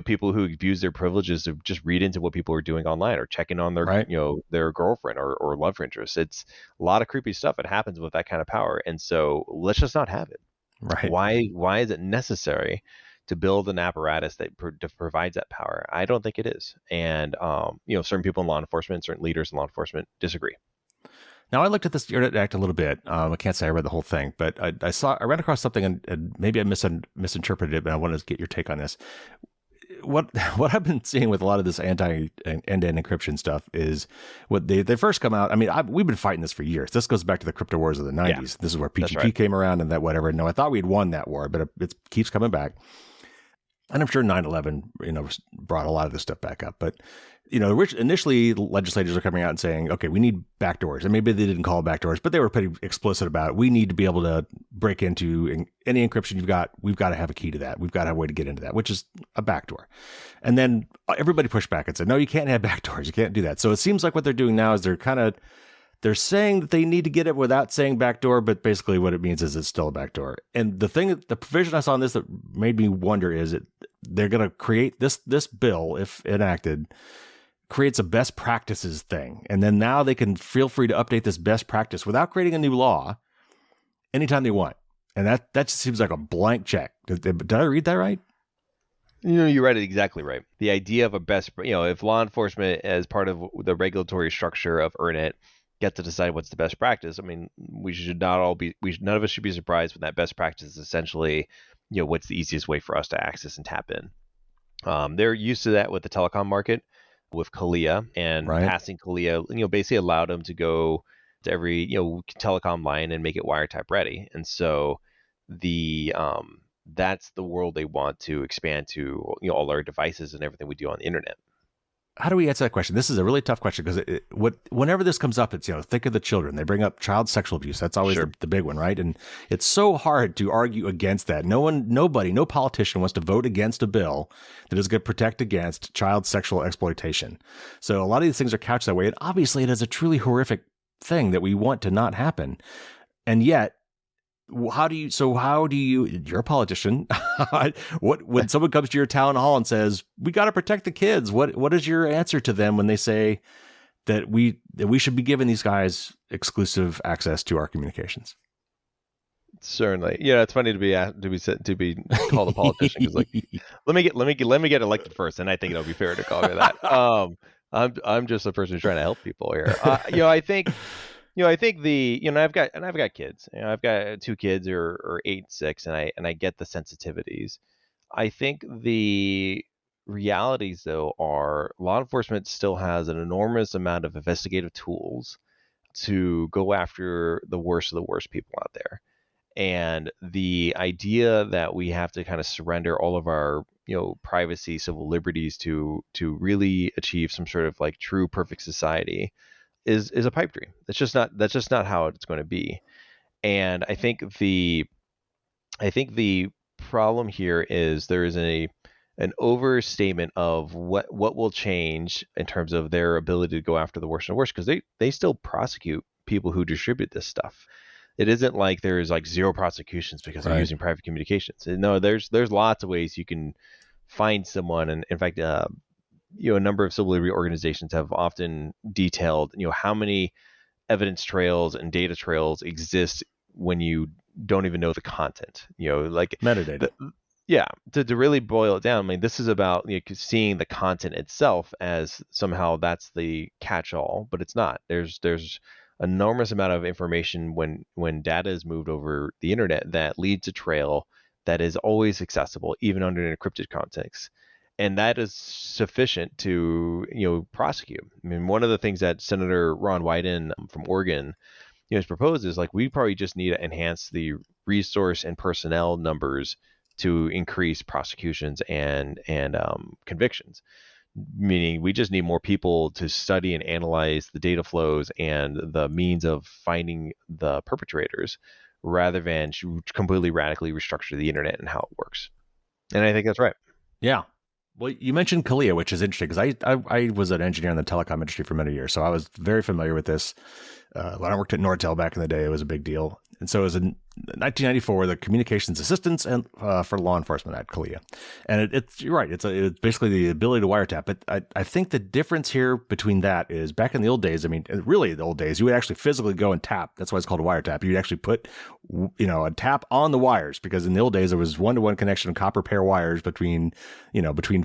people who abuse their privileges to just read into what people are doing online or checking on their, their girlfriend or love interest. It's a lot of creepy stuff that happens with that kind of power. And so let's just not have it. Right. Why is it necessary to build an apparatus that provides that power? I don't think it is. And, certain people in law enforcement, certain leaders in law enforcement disagree. Now, I looked at this Internet Act a little bit. I can't say I read the whole thing, but I ran across something and maybe I misinterpreted it, but I wanted to get your take on this. What I've been seeing with a lot of this end-to-end encryption stuff is what they first come out. I mean, we've been fighting this for years. This goes back to the crypto wars of the 90s. Yeah, this is where PGP came around and that whatever. No, I thought we'd won that war, but it keeps coming back. And I'm sure 9/11, brought a lot of this stuff back up. But, initially legislators are coming out and saying, okay, we need backdoors. And maybe they didn't call it backdoors, but they were pretty explicit about it. We need to be able to break into any encryption you've got. We've got to have a key to that. We've got to have a way to get into that, which is a backdoor. And then everybody pushed back and said, no, you can't have backdoors. You can't do that. So it seems like what they're doing now is they're saying that they need to get it without saying backdoor, but basically what it means is it's still a backdoor. And the provision I saw in this that made me wonder is they're going to create this bill, if enacted, creates a best practices thing. And then now they can feel free to update this best practice without creating a new law anytime they want. And that just seems like a blank check. Did I read that right? You read it exactly right. The idea of a best, if law enforcement as part of the regulatory structure of EarnIt get to decide what's the best practice. I mean, none of us should be surprised when that best practice is essentially, what's the easiest way for us to access and tap in. They're used to that with the telecom market, with CALEA, and passing CALEA, basically allowed them to go to every, telecom line and make it wiretap ready. And so that's the world they want to expand to, all our devices and everything we do on the internet. How do we answer that question? This is a really tough question because whenever this comes up, it's, think of the children. They bring up child sexual abuse. That's always the big one, right? And it's so hard to argue against that. No politician wants to vote against a bill that is going to protect against child sexual exploitation. So a lot of these things are couched that way. And obviously it is a truly horrific thing that we want to not happen. And yet, how do you, you're a politician. When someone comes to your town hall and says, we got to protect the kids, what is your answer to them when they say that we should be giving these guys exclusive access to our communications? Certainly. Yeah. It's funny to be called a politician because let me get elected first. And I think it'll be fair to call me that. I'm just a person who's trying to help people here. I think I've got kids. I've got 2 kids are 8 and 6, and I get the sensitivities. I think the realities though are law enforcement still has an enormous amount of investigative tools to go after the worst of the worst people out there. And the idea that we have to kind of surrender all of our privacy, civil liberties to really achieve some sort of true perfect society is a pipe dream. That's just not how it's going to be. And I think the problem here is there is an overstatement of what will change in terms of their ability to go after the worst and worst, because they still prosecute people who distribute this stuff. It isn't like there's like zero prosecutions because they're using private communications. No, there's lots of ways you can find someone. And in fact, a number of civil liberty organizations have often detailed, how many evidence trails and data trails exist when you don't even know the content, like metadata. To really boil it down, I mean, this is about seeing the content itself as somehow that's the catch-all, but it's not. There's enormous amount of information when data is moved over the internet that leads a trail that is always accessible, even under an encrypted context. And that is sufficient to, prosecute. I mean, one of the things that Senator Ron Wyden from Oregon, has proposed is like we probably just need to enhance the resource and personnel numbers to increase prosecutions and convictions. Meaning we just need more people to study and analyze the data flows and the means of finding the perpetrators rather than completely radically restructure the internet and how it works. And I think that's right. Yeah. Well, you mentioned CALIA, which is interesting because I was an engineer in the telecom industry for many years, so I was very familiar with this. When I worked at Nortel back in the day, it was a big deal. And so it was in 1994, the Communications Assistance and for Law Enforcement Act, CALIA. And you're right, it's basically the ability to wiretap. But I think the difference here between that is back in the old days, I mean, really the old days, you would actually physically go and tap. That's why it's called a wiretap. You'd actually put, a tap on the wires, because in the old days, there was one-to-one connection of copper pair wires between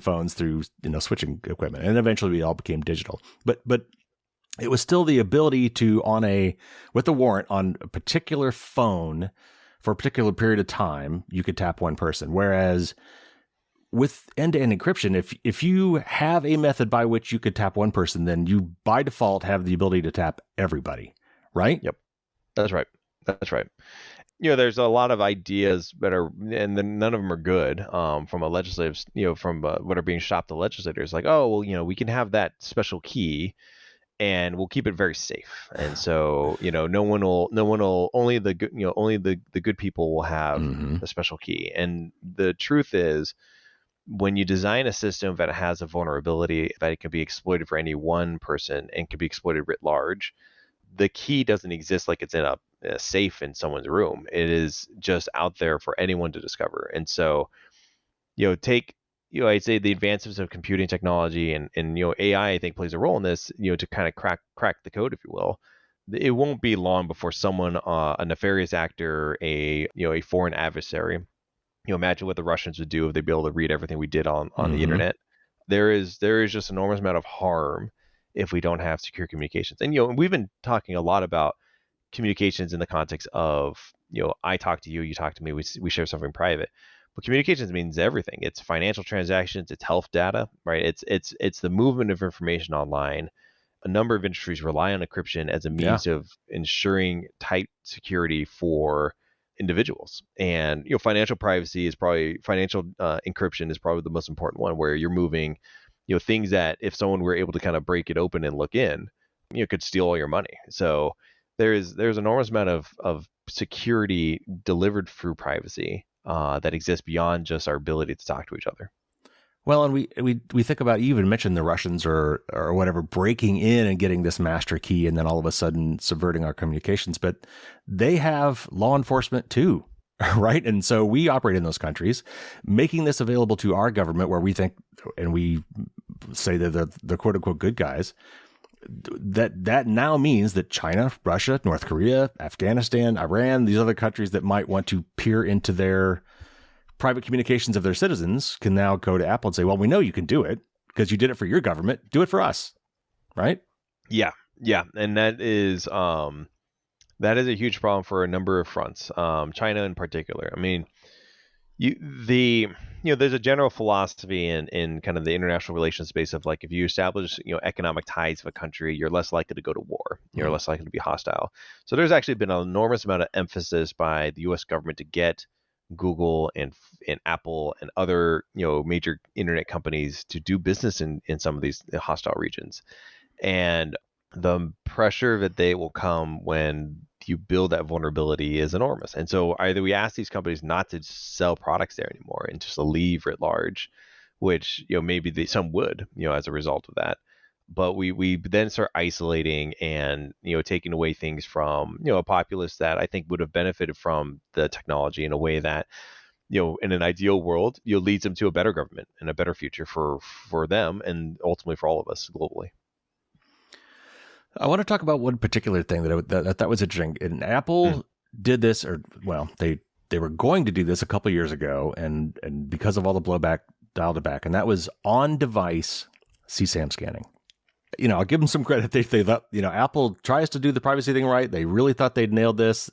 phones through, switching equipment. And eventually we all became digital. But it was still the ability to, with a warrant on a particular phone for a particular period of time, you could tap one person. Whereas with end-to-end encryption, if you have a method by which you could tap one person, then you by default have the ability to tap everybody, right? Yep. That's right. There's a lot of ideas that are, and then none of them are good from a legislative, from what are being shopped to legislators. Like, oh, well, we can have that special key and we'll keep it very safe. And so, only the good people will have the special key. And the truth is, when you design a system that has a vulnerability that it can be exploited for any one person and can be exploited writ large, the key doesn't exist like it's in a safe in someone's room. It is just out there for anyone to discover. And so, I'd say the advances of computing technology and AI, I think, plays a role in this, to kind of crack the code, if you will. It won't be long before someone, a nefarious actor, a foreign adversary, imagine what the Russians would do if they'd be able to read everything we did on the internet. There is just an enormous amount of harm if we don't have secure communications. And, we've been talking a lot about communications in the context of, I talk to you, you talk to me, we share something private. But communications means everything. It's financial transactions, it's health data, right? It's the movement of information online. A number of industries rely on encryption as a means of ensuring tight security for individuals. And financial privacy is probably financial encryption is probably the most important one, where you're moving things that if someone were able to kind of break it open and look in, could steal all your money. So there's an enormous amount of security delivered through privacy that exists beyond just our ability to talk to each other. Well, and we think about, you even mentioned the Russians or whatever breaking in and getting this master key and then all of a sudden subverting our communications, but they have law enforcement too, right? And so we operate in those countries, making this available to our government where we think, and we say that the quote unquote good guys, that now means that China, Russia, North Korea, Afghanistan, Iran, these other countries that might want to peer into their private communications of their citizens can now go to Apple and say, well, we know you can do it because you did it for your government. Do it for us. Right? Yeah. And that is a huge problem for a number of fronts. China in particular. I mean, there's a general philosophy in kind of the international relations space of like, if you establish economic ties of a country, you're less likely to go to war. You're less likely to be hostile. So there's actually been an enormous amount of emphasis by the U.S. government to get Google and Apple and other major internet companies to do business in some of these hostile regions. And the pressure that they will come when you build that vulnerability is enormous. And so either we ask these companies not to sell products there anymore and just to leave writ large, which maybe some would as a result of that, but we then start isolating and taking away things from a populace that I think would have benefited from the technology in a way that in an ideal world leads them to a better government and a better future for them and ultimately for all of us globally. I want to talk about one particular thing that was interesting. And Apple did this, or well, they were going to do this a couple of years ago, and because of all the blowback, dialed it back, and that was on-device CSAM scanning. I'll give them some credit. They thought, Apple tries to do the privacy thing right. They really thought they'd nailed this,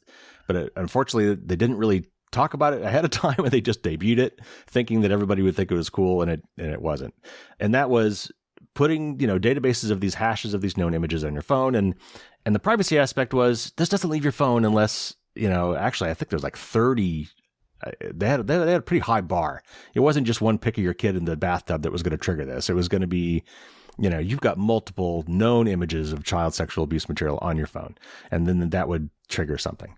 but unfortunately, they didn't really talk about it ahead of time, and they just debuted it, thinking that everybody would think it was cool, and it wasn't. And that was putting databases of these hashes of these known images on your phone, and the privacy aspect was this doesn't leave your phone unless actually I think there's like 30. They had a pretty high bar. It wasn't just one pic of your kid in the bathtub that was going to trigger this. It was going to be, you've got multiple known images of child sexual abuse material on your phone, and then that would trigger something.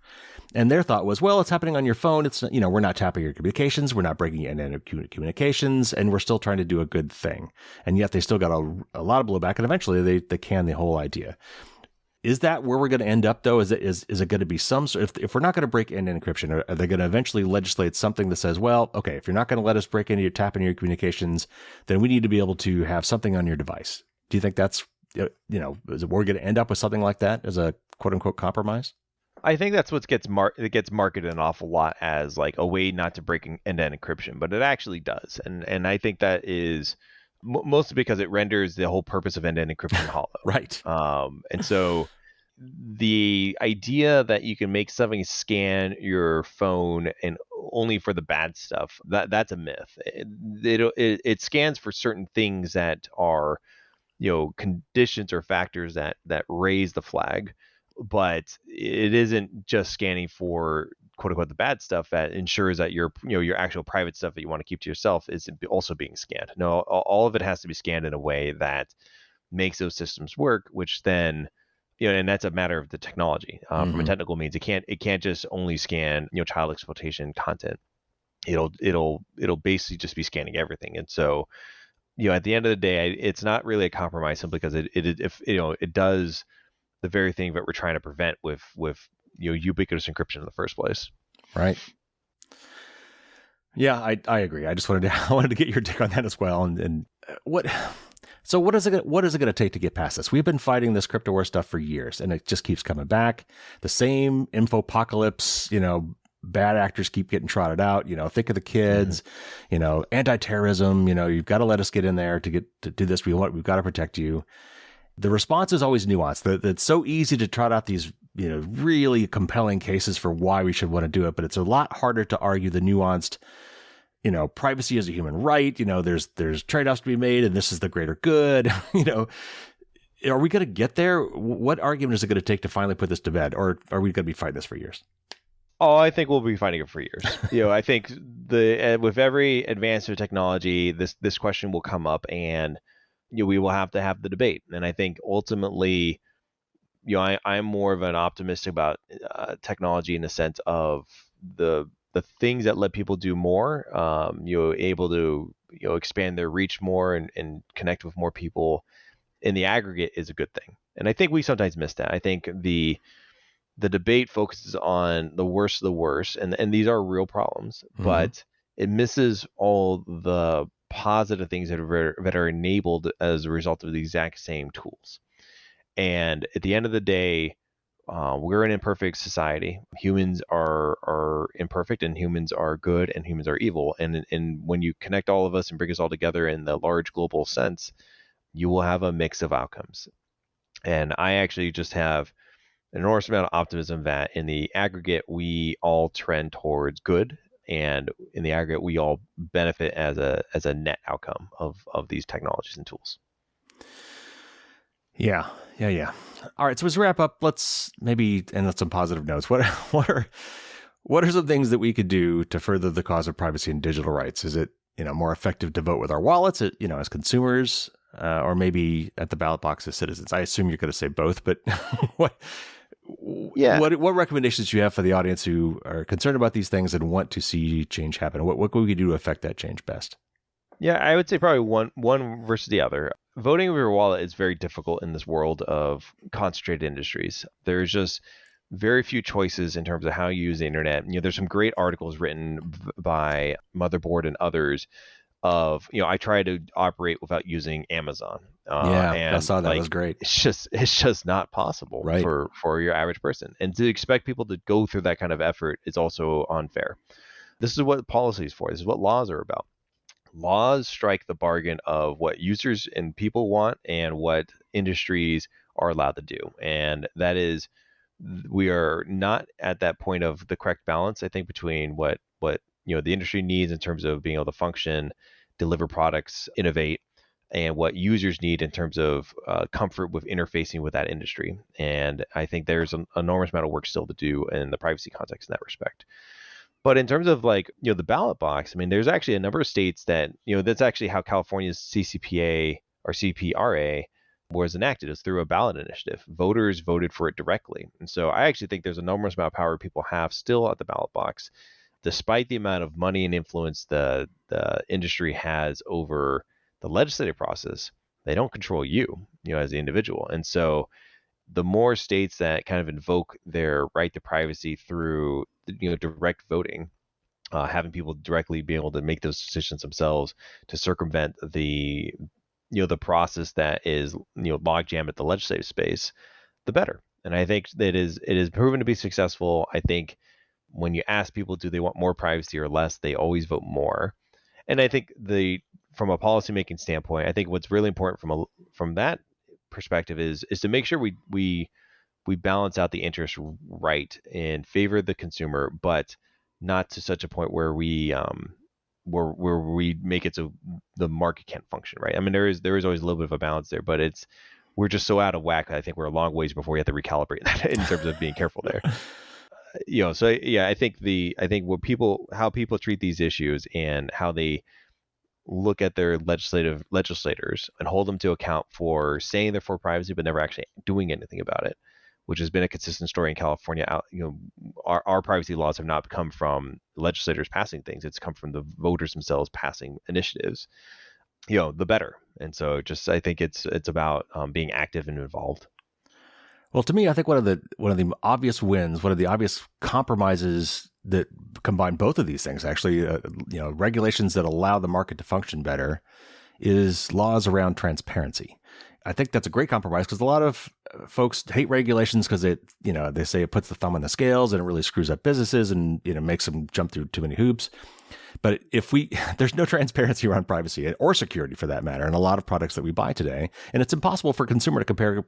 And their thought was, well, it's happening on your phone. It's, we're not tapping your communications. We're not breaking any communications, and we're still trying to do a good thing. And yet they still got a lot of blowback, and eventually they canned the whole idea. Is that where we're going to end up, though? Is it going to be some sort? If we're not going to break end encryption, are they going to eventually legislate something that says, well, okay, if you're not going to let us break into your tap into your communications, then we need to be able to have something on your device? Do you think that's we're going to end up with something like that as a quote unquote compromise? I think that's what gets marketed an awful lot as like a way not to break end-to-end encryption, but it actually does, and I think that is mostly because it renders the whole purpose of end-to-end encryption hollow. Right. And so the idea that you can make something scan your phone and only for the bad stuff, that's a myth. It scans for certain things that are conditions or factors that raise the flag, but it isn't just scanning for quote unquote the bad stuff that ensures that your actual private stuff that you want to keep to yourself is also being scanned. No, all of it has to be scanned in a way that makes those systems work, which then and that's a matter of the technology. From a technical means, it can't just only scan child exploitation content. It'll basically just be scanning everything. And so at the end of the day, it's not really a compromise simply because it does the very thing that we're trying to prevent with ubiquitous encryption in the first place. Right. Yeah, I agree. I just wanted to get your take on that as well. And what is it going to take to get past this? We've been fighting this crypto war stuff for years, and it just keeps coming back. The same infopocalypse, bad actors keep getting trotted out. Think of the kids, anti-terrorism. You've got to let us get in there to do this. We've got to protect you. The response is always nuanced. It's so easy to trot out these, really compelling cases for why we should want to do it, but it's a lot harder to argue the nuanced, privacy is a human right. There's trade-offs to be made, and this is the greater good. Are we going to get there? What argument is it going to take to finally put this to bed, or are we going to be fighting this for years? Oh, I think we'll be fighting it for years. I think with every advance of technology, this question will come up, and we will have to have the debate. And I think ultimately, I'm more of an optimist about technology in the sense of the things that let people do more, able to expand their reach more and connect with more people in the aggregate is a good thing. And I think we sometimes miss that. I think the debate focuses on the worst of the worst, and these are real problems, but it misses all the positive things that are enabled as a result of the exact same tools. And at the end of the day, we're an imperfect society. Humans are imperfect, and humans are good, and humans are evil. And when you connect all of us and bring us all together in the large global sense, you will have a mix of outcomes. And I actually just have an enormous amount of optimism that in the aggregate, we all trend towards good. And in the aggregate, we all benefit as a net outcome of these technologies and tools. Yeah. All right. So as we wrap up, let's maybe end on some positive notes. What are some things that we could do to further the cause of privacy and digital rights? Is it more effective to vote with our wallets, as consumers, or maybe at the ballot box as citizens? I assume you're going to say both, but what? Yeah. What recommendations do you have for the audience who are concerned about these things and want to see change happen? What can we do to affect that change best? Yeah, I would say probably one versus the other. Voting with your wallet is very difficult in this world of concentrated industries. There's just very few choices in terms of how you use the internet. There's some great articles written by Motherboard and others of, I try to operate without using Amazon, Yeah, I and saw that. It was like great. it's just not possible Right. for your average person, and to expect people to go through that kind of effort is also unfair. This is what policy is for. This is what laws are about. Laws strike the bargain of what users and people want and what industries are allowed to do. And that is, we are not at that point of the correct balance, I think, between what the industry needs in terms of being able to function, deliver products, innovate, and what users need in terms of comfort with interfacing with that industry. And I think there's an enormous amount of work still to do in the privacy context in that respect. But in terms of like, the ballot box, I mean, there's actually a number of states that, that's actually how California's CCPA or CPRA was enacted, is through a ballot initiative. Voters voted for it directly. And so I actually think there's an enormous amount of power people have still at the ballot box, despite the amount of money and influence the industry has over the legislative process. They don't control you, as the individual. And so the more states that kind of invoke their right to privacy through direct voting, having people directly be able to make those decisions themselves to circumvent the process that is logjam at the legislative space, the better. And I think that it is proven to be successful. I think when you ask people, do they want more privacy or less, they always vote more. And I think from a policymaking standpoint, I think what's really important from that perspective is to make sure we balance out the interest right in favor of the consumer, but not to such a point where we make it so the market can't function, right? I mean, there is always a little bit of a balance there, but we're just so out of whack. I think we're a long ways before we have to recalibrate that in terms of being careful there. So yeah, I think how people treat these issues and how they look at their legislators and hold them to account for saying they're for privacy but never actually doing anything about it, which has been a consistent story in California. Our privacy laws have not come from legislators passing things; it's come from the voters themselves passing initiatives. The better. And so, just I think it's about being active and involved. Well, to me, I think one of the obvious wins, one of the obvious compromises that combine both of these things, actually, regulations that allow the market to function better, is laws around transparency. I think that's a great compromise because a lot of folks hate regulations because they say it puts the thumb on the scales and it really screws up businesses and makes them jump through too many hoops. But there's no transparency around privacy or security for that matter in a lot of products that we buy today, and it's impossible for a consumer to compare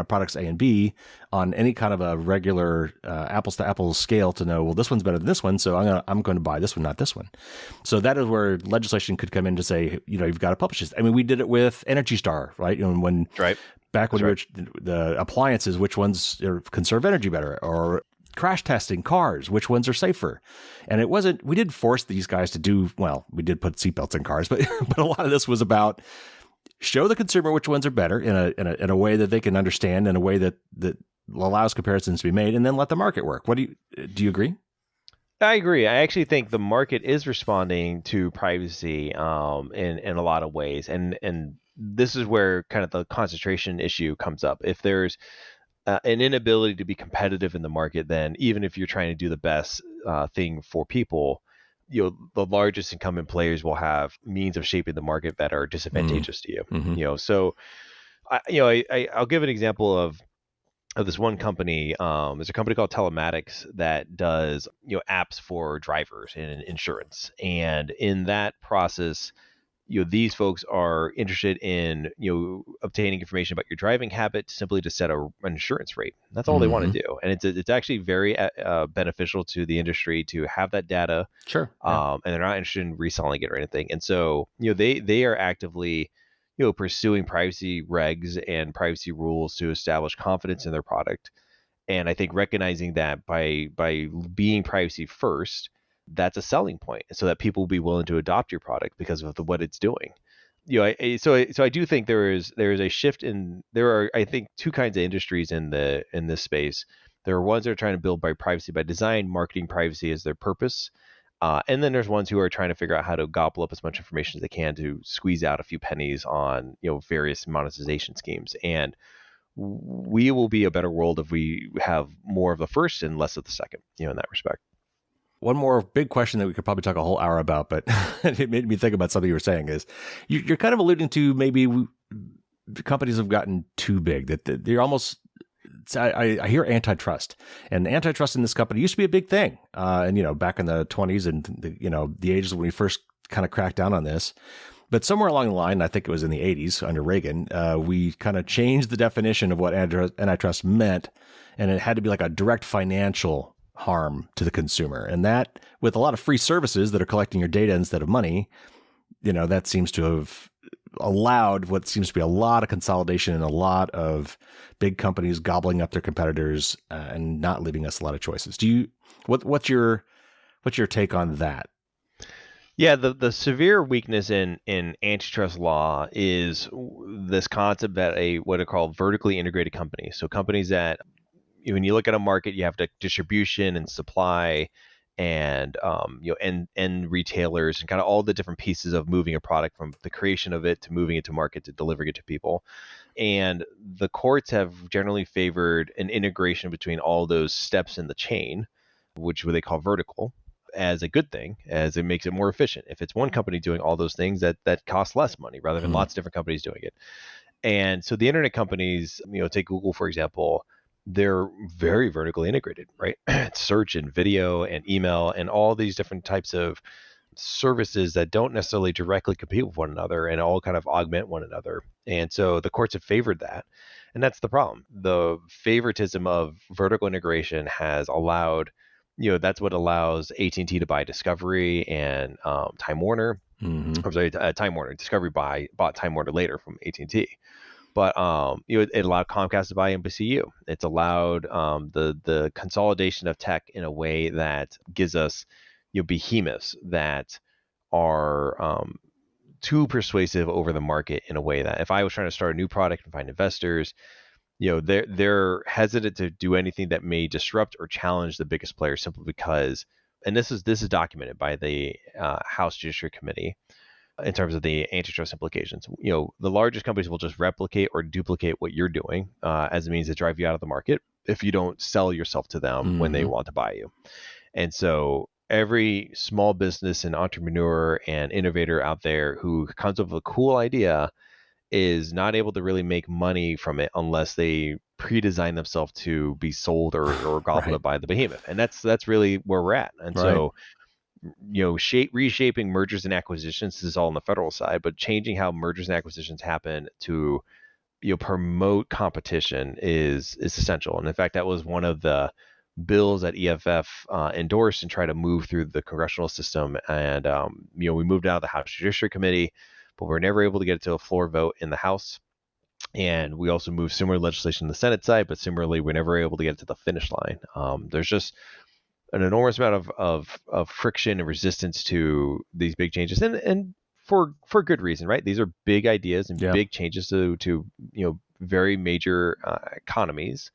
products A and B on any kind of a regular apples to apples scale to know, well, this one's better than this one, so I'm going to buy this one, not this one. So that is where legislation could come in to say, you've got to publish this. I mean, we did it with Energy Star, right? Right. Back when the appliances, which ones conserve energy better, or crash testing cars, which ones are safer. And we did force these guys to do, well, we did put seatbelts in cars, but a lot of this was about show the consumer which ones are better in a way that they can understand, in a way that allows comparisons to be made, and then let the market work. Do you agree? I agree. I actually think the market is responding to privacy in a lot of ways. And this is where kind of the concentration issue comes up. If there's an inability to be competitive in the market, then even if you're trying to do the best thing for people, the largest incumbent players will have means of shaping the market that are disadvantageous to you. Mm-hmm. So I'll give an example of this one company. There's a company called Telematics that does apps for drivers and insurance, and in that process, these folks are interested in obtaining information about your driving habit simply to set an insurance rate. That's all they want to do, and it's actually very beneficial to the industry to have that data. Sure. Yeah. And they're not interested in reselling it or anything. And so they are actively pursuing privacy regs and privacy rules to establish confidence in their product. And I think recognizing that by being privacy first, that's a selling point, so that people will be willing to adopt your product because of what it's doing. So I do think there is a shift in. There are, I think, two kinds of industries in this space. There are ones that are trying to build by privacy by design, marketing privacy as their purpose, And then there's ones who are trying to figure out how to gobble up as much information as they can to squeeze out a few pennies on, various monetization schemes. And we will be a better world if we have more of the first and less of the second, in that respect. One more big question that we could probably talk a whole hour about, but it made me think about something you were saying is you're kind of alluding to maybe companies have gotten too big, that they're almost, I hear antitrust, and antitrust in this company used to be a big thing. And, back in the 20s and, the ages when we first kind of cracked down on this. But somewhere along the line, I think it was in the 80s under Reagan, we kind of changed the definition of what antitrust meant, and it had to be like a direct financial harm to the consumer. And that, with a lot of free services that are collecting your data instead of money, that seems to have allowed what seems to be a lot of consolidation and a lot of big companies gobbling up their competitors and not leaving us a lot of choices. What's your take on that? Yeah, the severe weakness in antitrust law is this concept that what are called vertically integrated companies. So companies that, when you look at a market, you have distribution and supply and and retailers and kind of all the different pieces of moving a product from the creation of it to moving it to market to delivering it to people. And the courts have generally favored an integration between all those steps in the chain, which they call vertical, as a good thing, as it makes it more efficient. If it's one company doing all those things, that costs less money rather than lots of different companies doing it. And so the internet companies, take Google, for example, they're very vertically integrated, right? Search and video and email and all these different types of services that don't necessarily directly compete with one another and all kind of augment one another. And so the courts have favored that. And that's the problem. The favoritism of vertical integration has allowed, that's what allows AT&T to buy Discovery and Time Warner. Mm-hmm. I'm sorry, Time Warner. Discovery bought Time Warner later from AT&T. But it allowed Comcast to buy NBCU. It's allowed the consolidation of tech in a way that gives us behemoths that are too persuasive over the market in a way that if I was trying to start a new product and find investors, they're hesitant to do anything that may disrupt or challenge the biggest player simply because, and this is documented by the House Judiciary Committee, in terms of the antitrust implications. The largest companies will just replicate or duplicate what you're doing as a means to drive you out of the market if you don't sell yourself to them when they want to buy you. And so every small business and entrepreneur and innovator out there who comes up with a cool idea is not able to really make money from it unless they pre-design themselves to be sold or gobbled up by the behemoth. And that's really where we're at. And so reshaping mergers and acquisitions, this is all on the federal side, but changing how mergers and acquisitions happen to promote competition is essential. And in fact, that was one of the bills that EFF endorsed and tried to move through the congressional system. And we moved out of the House Judiciary Committee, but we were never able to get it to a floor vote in the House. And we also moved similar legislation in the Senate side, but similarly, we're never able to get it to the finish line. There's just an enormous amount of friction and resistance to these big changes, and for good reason, right? These are big ideas and big changes to very major economies,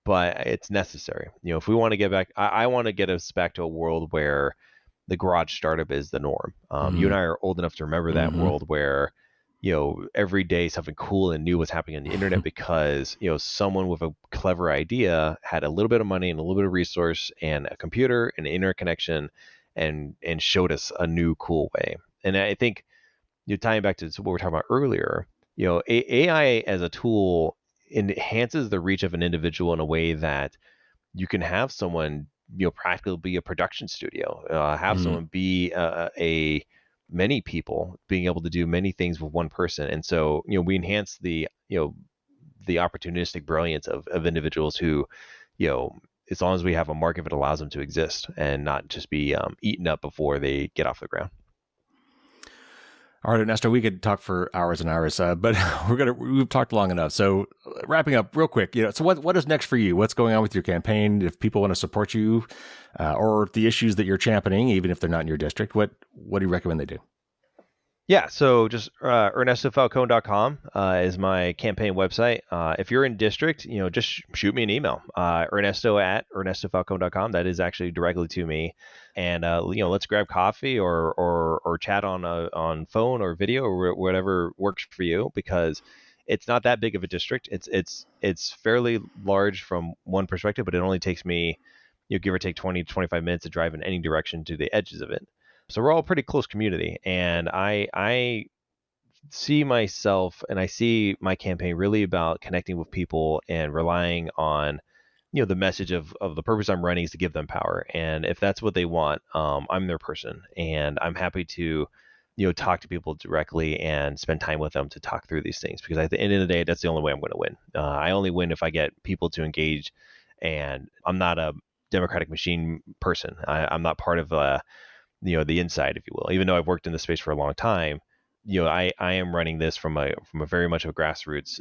but it's necessary. If we want to get back, I want to get us back to a world where the garage startup is the norm. You and I are old enough to remember that world where every day something cool and new was happening on the internet because, someone with a clever idea had a little bit of money and a little bit of resource and a computer and an internet connection and showed us a new cool way. And I think tying back to what we were talking about earlier, AI as a tool enhances the reach of an individual in a way that you can have someone, practically be a production studio, have someone be many people being able to do many things with one person. And so, we enhance the opportunistic brilliance of individuals who, as long as we have a market that allows them to exist and not just be eaten up before they get off the ground. All right, Ernesto, we could talk for hours and hours, but we've talked long enough. So wrapping up real quick, so what is next for you? What's going on with your campaign? If people want to support you or the issues that you're championing, even if they're not in your district, what do you recommend they do? Yeah, so just ernestofalcone.com is my campaign website. If you're in district, just shoot me an email. Ernesto@ernestofalcone.com. That is actually directly to me. And let's grab coffee or chat on phone or video or whatever works for you, because it's not that big of a district. It's fairly large from one perspective, but it only takes me, give or take 20 to 25 minutes to drive in any direction to the edges of it. So we're all a pretty close community, and I see myself and I see my campaign really about connecting with people and relying on the message of the purpose I'm running is to give them power, and if that's what they want, I'm their person, and I'm happy to talk to people directly and spend time with them to talk through these things, because at the end of the day, that's the only way I'm going to win. I only win if I get people to engage, and I'm not a democratic machine person. I'm not part of the inside, if you will. Even though I've worked in this space for a long time, I am running this from a very much of a grassroots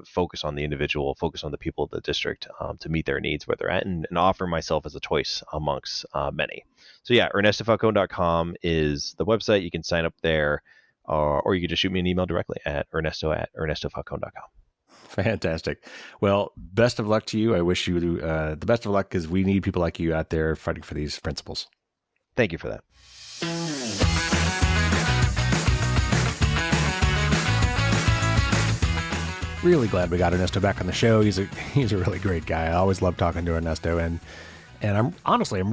focus on the individual, focus on the people of the district, to meet their needs where they're at, and offer myself as a choice amongst many. So yeah, ernestofalcone.com is the website. You can sign up there, or you can just shoot me an email directly at ernesto@ernestofalcone.com. Fantastic. Well, best of luck to you. I wish you the best of luck, because we need people like you out there fighting for these principles. Thank you for that. Really glad we got Ernesto back on the show. He's a really great guy. I always love talking to Ernesto, and I'm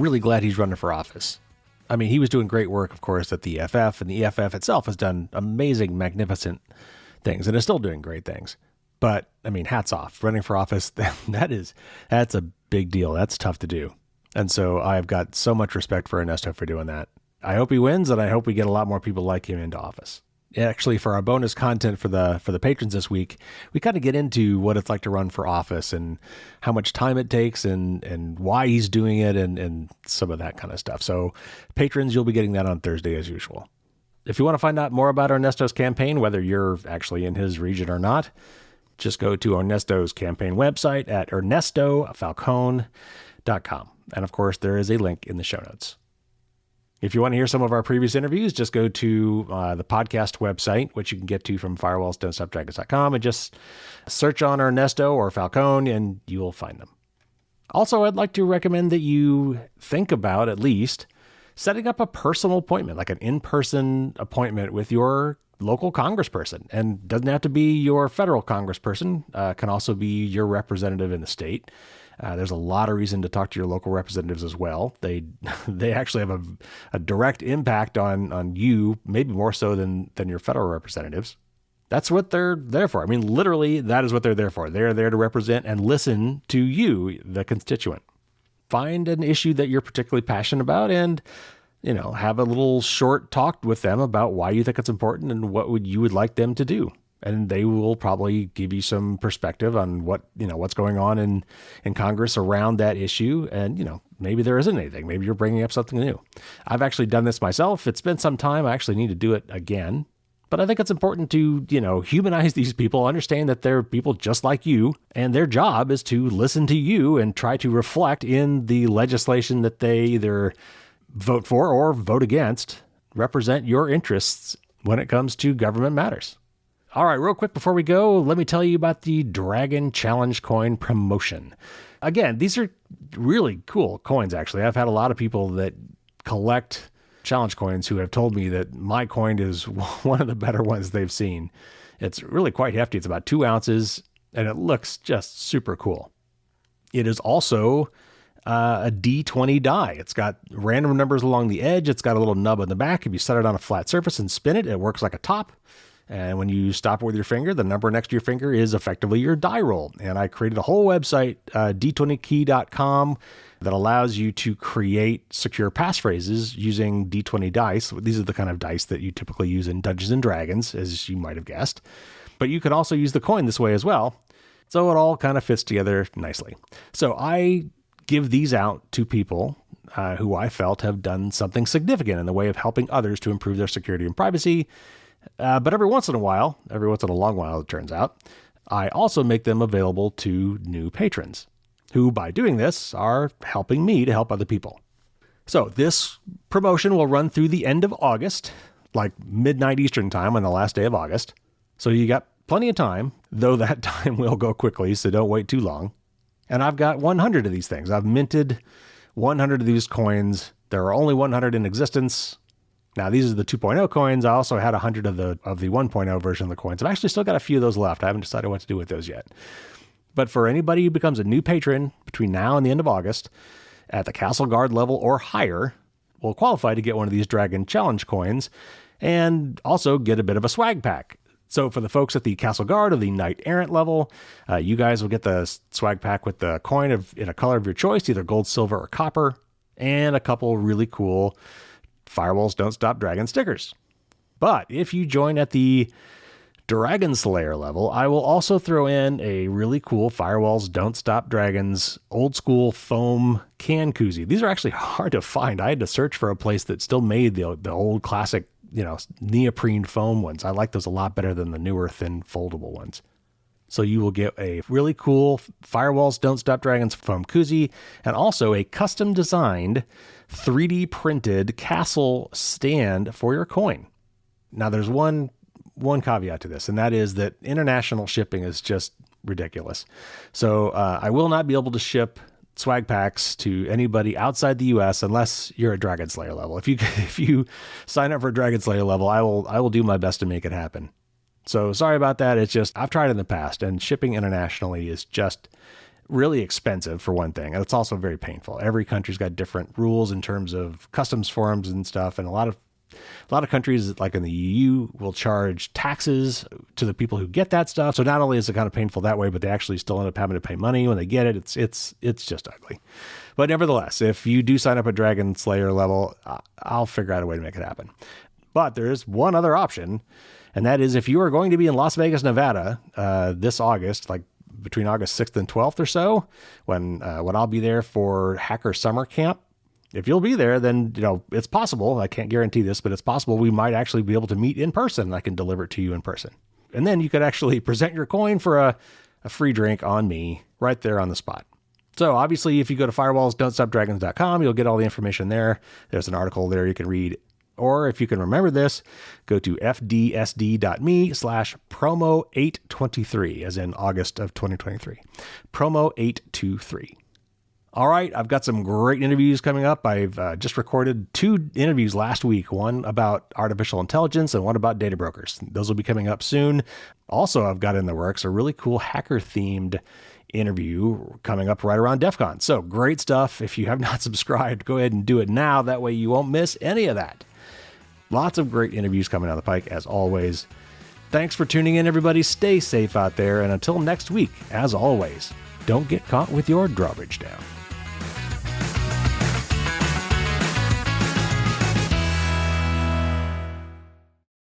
really glad he's running for office. I mean, he was doing great work, of course, at the EFF, and the EFF itself has done amazing, magnificent things, and is still doing great things. But I mean, hats off. Running for office, that's a big deal. That's tough to do. And so I've got so much respect for Ernesto for doing that. I hope he wins, and I hope we get a lot more people like him into office. Actually, for our bonus content for the patrons this week, we kind of get into what it's like to run for office and how much time it takes and why he's doing it and some of that kind of stuff. So patrons, you'll be getting that on Thursday as usual. If you want to find out more about Ernesto's campaign, whether you're actually in his region or not, just go to Ernesto's campaign website at ernestofalcone.com. And of course, there is a link in the show notes. If you want to hear some of our previous interviews, just go to the podcast website, which you can get to from firewallsdon'tstopdragons.com, and just search on Ernesto or Falcone, and you will find them. Also, I'd like to recommend that you think about at least setting up a personal appointment, like an in-person appointment with your local congressperson. And doesn't have to be your federal congressperson, can also be your representative in the state. There's a lot of reason to talk to your local representatives as well. They actually have a direct impact on you, maybe more so than your federal representatives. That's what they're there for. I mean, literally, that is what they're there for. They're there to represent and listen to you, the constituent. Find an issue that you're particularly passionate about and, have a little short talk with them about why you think it's important and what you would like them to do. And they will probably give you some perspective on what's going on in Congress around that issue. And, maybe there isn't anything. Maybe you're bringing up something new. I've actually done this myself. It's been some time. I actually need to do it again. But I think it's important to, humanize these people, understand that they're people just like you, and their job is to listen to you and try to reflect in the legislation that they either vote for or vote against, represent your interests when it comes to government matters. All right, real quick before we go, let me tell you about the Dragon Challenge coin promotion. Again, these are really cool coins, actually. I've had a lot of people that collect challenge coins who have told me that my coin is one of the better ones they've seen. It's really quite hefty. It's about 2 ounces, and it looks just super cool. It is also a D20 die. It's got random numbers along the edge. It's got a little nub on the back. If you set it on a flat surface and spin it, it works like a top. And when you stop it with your finger, the number next to your finger is effectively your die roll. And I created a whole website, d20key.com, that allows you to create secure passphrases using D20 dice. These are the kind of dice that you typically use in Dungeons and Dragons, as you might have guessed. But you can also use the coin this way as well. So it all kind of fits together nicely. So I give these out to people who I felt have done something significant in the way of helping others to improve their security and privacy. But every once in a long while, it turns out, I also make them available to new patrons who, by doing this, are helping me to help other people. So this promotion will run through the end of August. like midnight Eastern time on the last day of August. So you got plenty of time, though that time will go quickly, so don't wait too long. And I've got 100 of these things. I've minted 100 of these coins. There are only 100 in existence. Now, these are the 2.0 coins. I also had 100 of the 1.0 version of the coins. I've actually still got a few of those left. I haven't decided what to do with those yet. But for anybody who becomes a new patron between now and the end of August at the Castle Guard level or higher, will qualify to get one of these Dragon Challenge coins and also get a bit of a swag pack. So for the folks at the Castle Guard or the Knight Errant level, you guys will get the swag pack with the coin in a color of your choice, either gold, silver, or copper, and a couple really cool Firewalls Don't Stop Dragon stickers. But if you join at the Dragon Slayer level, I will also throw in a really cool Firewalls Don't Stop Dragons old school foam can koozie. These are actually hard to find. I had to search for a place that still made the old classic, neoprene foam ones. I like those a lot better than the newer thin foldable ones. So you will get a really cool Firewalls Don't Stop Dragons foam koozie and also a custom designed 3D printed castle stand for your coin. Now there's one caveat to this, and that is that international shipping is just ridiculous. So I will not be able to ship swag packs to anybody outside the US unless you're at Dragon Slayer level. If you sign up for Dragon Slayer level, I will do my best to make it happen. So sorry about that. It's just, I've tried in the past, and shipping internationally is just really expensive for one thing. And it's also very painful. Every country's got different rules in terms of customs forms and stuff. And a lot of countries, like in the EU, will charge taxes to the people who get that stuff. So not only is it kind of painful that way, but they actually still end up having to pay money when they get it. It's just ugly. But nevertheless, if you do sign up at Dragon Slayer level, I'll figure out a way to make it happen. But there is one other option, and that is if you are going to be in Las Vegas, Nevada, this August, like between August 6th and 12th or so, when I'll be there for Hacker Summer Camp. If you'll be there, then, it's possible. I can't guarantee this, but it's possible we might actually be able to meet in person. I can deliver it to you in person. And then you could actually present your coin for a free drink on me right there on the spot. So obviously, if you go to firewallsdon'tstopdragons.com, you'll get all the information there. There's an article there you can read. Or if you can remember this, go to fdsd.me/promo823, as in August of 2023. Promo 823. All right, I've got some great interviews coming up. I've just recorded 2 interviews last week, one about artificial intelligence and one about data brokers. Those will be coming up soon. Also, I've got in the works a really cool hacker-themed interview coming up right around DEF CON. So great stuff. If you have not subscribed, go ahead and do it now. That way you won't miss any of that. Lots of great interviews coming down the pike, as always. Thanks for tuning in, everybody. Stay safe out there. And until next week, as always, don't get caught with your drawbridge down.